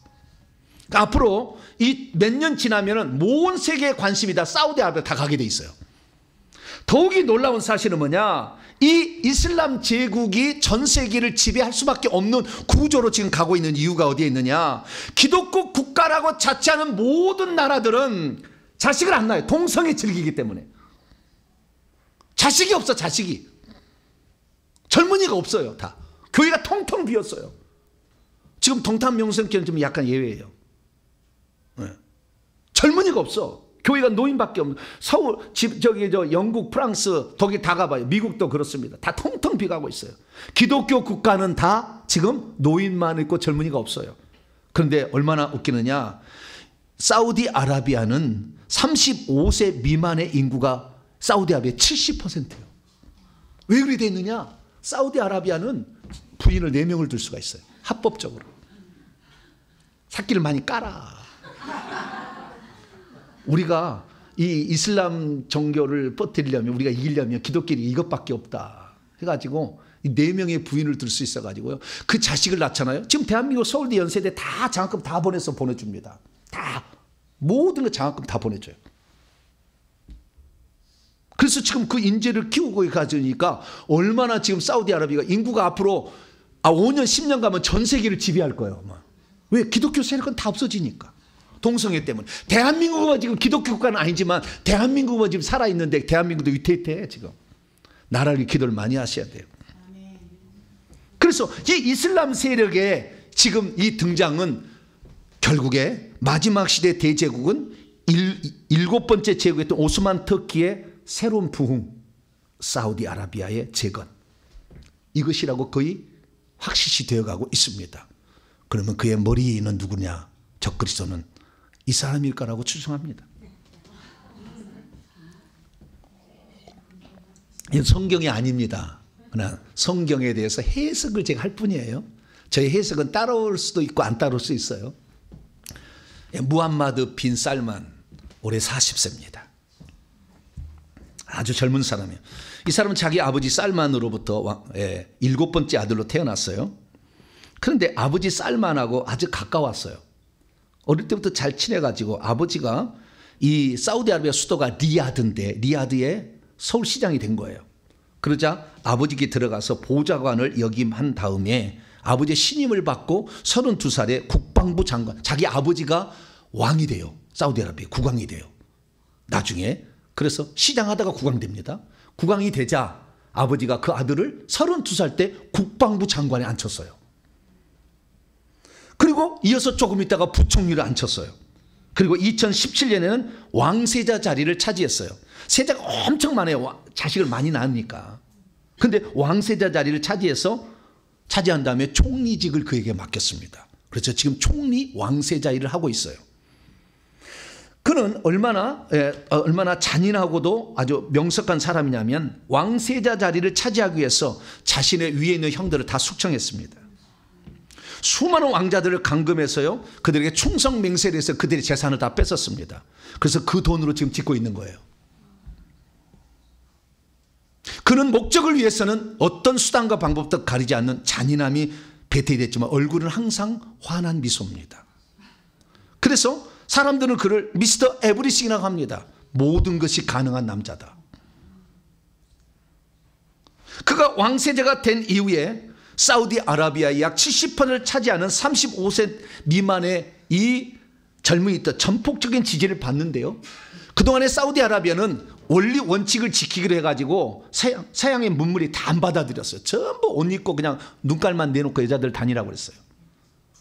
Speaker 1: 그러니까 앞으로 이 몇 년 지나면은 모든 세계의 관심이 다 사우디아라비아 다 가게 돼 있어요. 더욱이 놀라운 사실은 뭐냐? 이 이슬람 제국이 전 세계를 지배할 수밖에 없는 구조로 지금 가고 있는 이유가 어디에 있느냐? 기독교 국가라고 자처하는 모든 나라들은 자식을 안 낳아요. 동성애 즐기기 때문에. 자식이 없어, 자식이. 젊은이가 없어요, 다. 교회가 텅텅 비었어요. 지금 동탄명성교는 좀 약간 예외예요. 네. 젊은이가 없어. 교회가 노인밖에 없는. 서울, 영국, 프랑스, 독일 다 가봐요. 미국도 그렇습니다. 다 텅텅 비가고 있어요. 기독교 국가는 다 지금 노인만 있고 젊은이가 없어요. 그런데 얼마나 웃기느냐? 사우디아라비아는 35세 미만의 인구가 사우디아라비아 70%예요. 왜 그렇게 돼 있느냐? 사우디아라비아는 부인을 4명을 둘 수가 있어요. 합법적으로. 새끼를 많이 깔아. 우리가 이 이슬람 종교를 퍼뜨리려면, 우리가 이기려면 기독교는 이것밖에 없다 해가지고 이 4명의 부인을 둘 수 있어가지고요. 그 자식을 낳잖아요. 지금 대한민국 서울대 연세대 다 장학금 다 보내줍니다. 다. 모든 거 장학금 다 보내줘요. 그래서 지금 그 인재를 키우고 가지니까 얼마나 지금 사우디아라비아가 인구가 앞으로 5년 10년 가면 전 세계를 지배할 거예요. 왜? 기독교 세력은 다 없어지니까. 동성애 때문에. 대한민국은 지금 기독교 국가는 아니지만 대한민국은 지금 살아있는데 대한민국도 위태위태해 지금. 나라를 기도를 많이 하셔야 돼요. 그래서 이 이슬람 세력의 지금 이 등장은 결국에 마지막 시대 대제국은 7번째 제국이었던 오스만 터키의 새로운 부흥, 사우디아라비아의 재건, 이것이라고 거의 확실시 되어가고 있습니다. 그러면 그의 머리에 있는 누구냐? 적그리스도는 이 사람일 거라고 추정합니다. 이건 성경이 아닙니다. 그러나 성경에 대해서 해석을 제가 할 뿐이에요. 저희 해석은 따라올 수도 있고 안 따라올 수 있어요. 무함마드 빈 살만 올해 40세입니다. 아주 젊은 사람이에요. 이 사람은 자기 아버지 살만으로부터 7번째 아들로 태어났어요. 그런데 아버지 살만하고 아주 가까웠어요. 어릴 때부터 잘 친해가지고 아버지가 이 사우디아라비아 수도가 리야드인데 리야드의 서울시장이 된 거예요. 그러자 아버지께 들어가서 보좌관을 역임한 다음에 아버지의 신임을 받고 32살에 국방부 장관, 자기 아버지가 왕이 돼요. 사우디아라비아 국왕이 돼요. 나중에. 그래서 시장하다가 국왕됩니다. 국왕이 되자 아버지가 그 아들을 32살 때 국방부 장관에 앉혔어요. 그리고 이어서 조금 있다가 부총리를 앉혔어요. 그리고 2017년에는 왕세자 자리를 차지했어요. 세자가 엄청 많아요. 자식을 많이 낳으니까. 근데 왕세자 자리를 차지한 다음에 총리직을 그에게 맡겼습니다. 그래서 지금 총리 왕세자 일을 하고 있어요. 그는 얼마나 잔인하고도 아주 명석한 사람이냐면 왕세자 자리를 차지하기 위해서 자신의 위에 있는 형들을 다 숙청했습니다. 수많은 왕자들을 감금해서요, 그들에게 충성 맹세를 해서 그들의 재산을 다 뺏었습니다. 그래서 그 돈으로 지금 짓고 있는 거예요. 그는 목적을 위해서는 어떤 수단과 방법도 가리지 않는 잔인함이 배태됐지만 얼굴은 항상 환한 미소입니다. 그래서 사람들은 그를 미스터 에브리싱이라고 합니다. 모든 것이 가능한 남자다. 그가 왕세자가 된 이후에 사우디아라비아의 약 70%를 차지하는 35세 미만의 이 젊은이들 전폭적인 지지를 받는데요. 그동안에 사우디아라비아는 원리 원칙을 지키기로 해가지고 서양의 문물이 다 안 받아들였어요. 전부 옷 입고 그냥 눈깔만 내놓고 여자들 다니라고 그랬어요.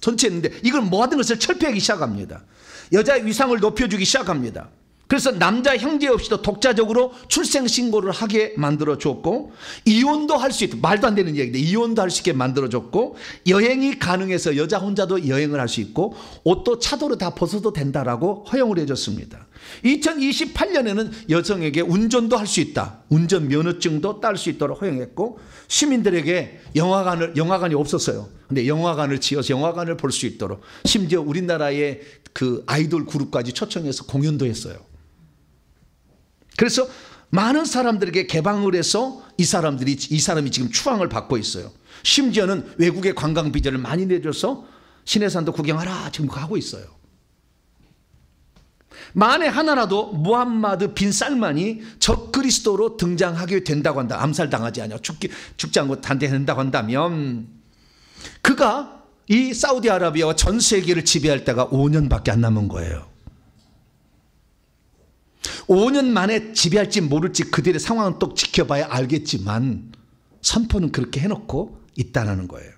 Speaker 1: 전체 했는데 이걸 모든 것을 철폐하기 시작합니다. 여자의 위상을 높여주기 시작합니다. 그래서 남자 형제 없이도 독자적으로 출생신고를 하게 만들어줬고, 이혼도 할 수 있다. 말도 안 되는 얘기인데 이혼도 할 수 있게 만들어줬고, 여행이 가능해서 여자 혼자도 여행을 할 수 있고, 옷도 차도로 다 벗어도 된다라고 허용을 해줬습니다. 2028년에는 여성에게 운전도 할 수 있다. 운전 면허증도 딸 수 있도록 허용했고, 시민들에게 영화관이 없었어요. 근데 영화관을 지어서 영화관을 볼 수 있도록, 심지어 우리나라의 그 아이돌 그룹까지 초청해서 공연도 했어요. 그래서 많은 사람들에게 개방을 해서 이 사람이 지금 추앙을 받고 있어요. 심지어는 외국의 관광 비자를 많이 내줘서 시내산도 구경하라 지금 하고 있어요. 만에 하나라도 무함마드 빈 살만이 적그리스도로 등장하게 된다고 한다. 암살당하지 않아 죽지 않고 단대된다고 한다면, 그가 이 사우디아라비아와 전 세계를 지배할 때가 5년밖에 안 남은 거예요. 5년 만에 지배할지 모를지 그들의 상황은 또 지켜봐야 알겠지만 선포는 그렇게 해놓고 있다는 거예요.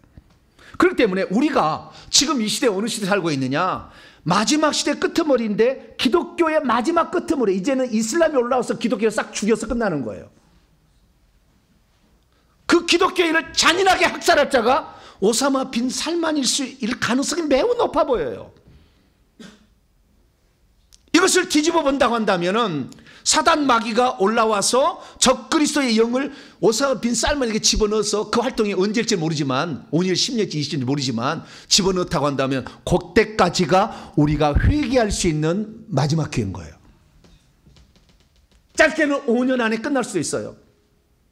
Speaker 1: 그렇기 때문에 우리가 지금 이 시대에 어느 시대에 살고 있느냐, 마지막 시대 끄트머리인데 기독교의 마지막 끄트머리, 이제는 이슬람이 올라와서 기독교를 싹 죽여서 끝나는 거예요. 그 기독교인을 잔인하게 학살할 자가 오사마 빈 살만일 가능성이 매우 높아 보여요. 이것을 뒤집어 본다고 한다면은 사단 마귀가 올라와서 적그리스도의 영을 오사마 빈 살만에게 집어넣어서, 그 활동이 언제일지 모르지만 5년, 10년지, 20년지 모르지만 집어넣었다고 한다면 그때까지가 우리가 회개할 수 있는 마지막 기회인 거예요. 짧게는 5년 안에 끝날 수도 있어요.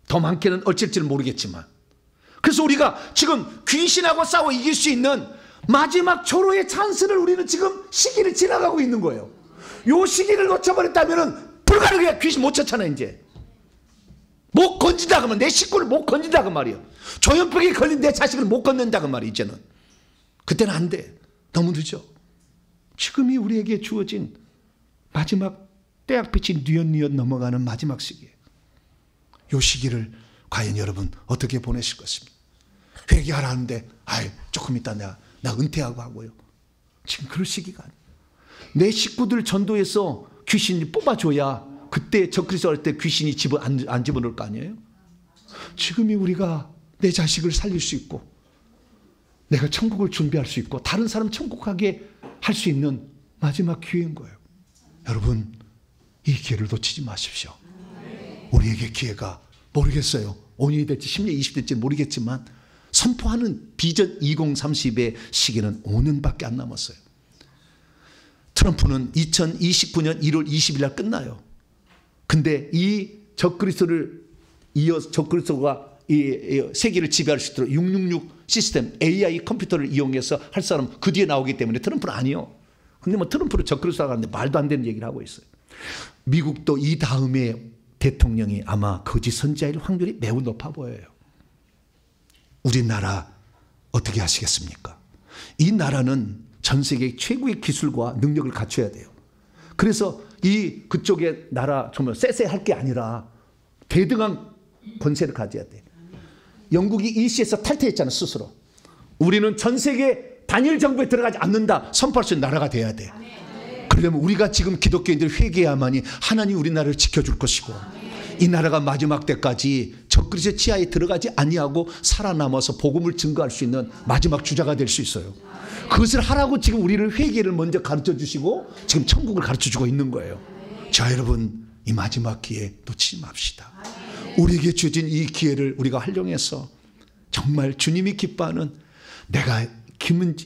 Speaker 1: 더 많게는 어쩔지는 모르겠지만. 그래서 우리가 지금 귀신하고 싸워 이길 수 있는 마지막 절호의 찬스를 우리는 지금 시기를 지나가고 있는 거예요. 요 시기를 놓쳐버렸다면 불가능해. 귀신 못 쫓잖아. 이제 못 건진다 그러면 내 식구를 못 건진다 그 말이에요. 조현병에 걸린 내 자식을 못 건넨다 그 말이에요. 이제는 그때는 안 돼. 너무 늦어. 지금이 우리에게 주어진 마지막 때약빛이 뉘엿뉘엿 넘어가는 마지막 시기예요. 요 시기를 과연 여러분 어떻게 보내실 것입니까? 회개하라는데 조금 있다 나 은퇴하고 하고요. 지금 그럴 시기가 아니에요. 내 식구들 전도해서 귀신이 뽑아줘야 그때 적그리스도 할 때 귀신이 안 집어넣을 거 아니에요? 지금이 우리가 내 자식을 살릴 수 있고 내가 천국을 준비할 수 있고 다른 사람 천국 가게 할 수 있는 마지막 기회인 거예요. 여러분 이 기회를 놓치지 마십시오. 우리에게 기회가 모르겠어요. 5년이 될지 10년, 20년 될지 모르겠지만 선포하는 비전 2030의 시기는 5년밖에 안 남았어요. 트럼프는 2029년 1월 20일 날 끝나요. 근데 이 적그리스도를 이어서 적그리스도가 이 세계를 지배할 수 있도록 666 시스템 AI 컴퓨터를 이용해서 할 사람 그 뒤에 나오기 때문에 트럼프는 아니요. 근데 뭐 트럼프를 적그리스도라고 하는데 말도 안 되는 얘기를 하고 있어요. 미국도 이 다음에 대통령이 아마 거짓 선지자일 확률이 매우 높아 보여요. 우리나라 어떻게 하시겠습니까? 이 나라는 전 세계 최고의 기술과 능력을 갖춰야 돼요. 그래서 이 그쪽의 나라 정말 쎄쎄할 게 아니라 대등한 권세를 가져야 돼. 영국이 EC에서 탈퇴했잖아 스스로. 우리는 전 세계 단일 정부에 들어가지 않는다 선포할 수 있는 나라가 돼야 돼. 그러려면 우리가 지금 기독교인들 회개해야만이 하나님 우리나라를 지켜줄 것이고 이 나라가 마지막 때까지 적그리스도 치하에 들어가지 아니하고 살아남아서 복음을 증거할 수 있는 마지막 주자가 될 수 있어요. 그것을 하라고 지금 우리를 회개를 먼저 가르쳐 주시고 지금 천국을 가르쳐 주고 있는 거예요. 자 여러분 이 마지막 기회 놓치지 맙시다. 우리에게 주어진 이 기회를 우리가 활용해서 정말 주님이 기뻐하는 내가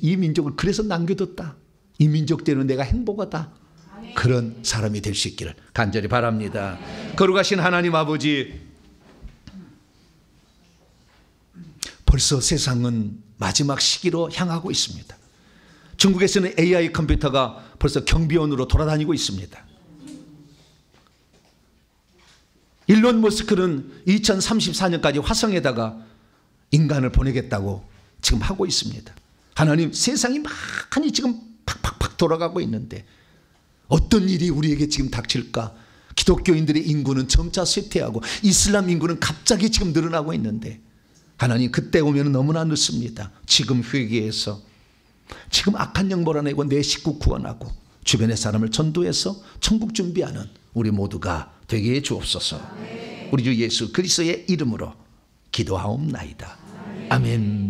Speaker 1: 이 민족을 그래서 남겨뒀다. 이 민족 때문에 내가 행복하다. 그런 사람이 될 수 있기를 간절히 바랍니다. 거룩하신 하나님 아버지, 벌써 세상은 마지막 시기로 향하고 있습니다. 중국에서는 AI 컴퓨터가 벌써 경비원으로 돌아다니고 있습니다. 일론 머스크는 2034년까지 화성에다가 인간을 보내겠다고 지금 하고 있습니다. 하나님, 세상이 많이 지금 팍팍팍 돌아가고 있는데 어떤 일이 우리에게 지금 닥칠까? 기독교인들의 인구는 점차 쇠퇴하고 이슬람 인구는 갑자기 지금 늘어나고 있는데 하나님, 그때 오면 너무나 늦습니다. 지금 회개해서 지금 악한 영 몰아내고 내 식구 구원하고 주변의 사람을 전도해서 천국 준비하는 우리 모두가 되게 해 주옵소서. 우리 주 예수 그리스도의 이름으로 기도하옵나이다. 아멘.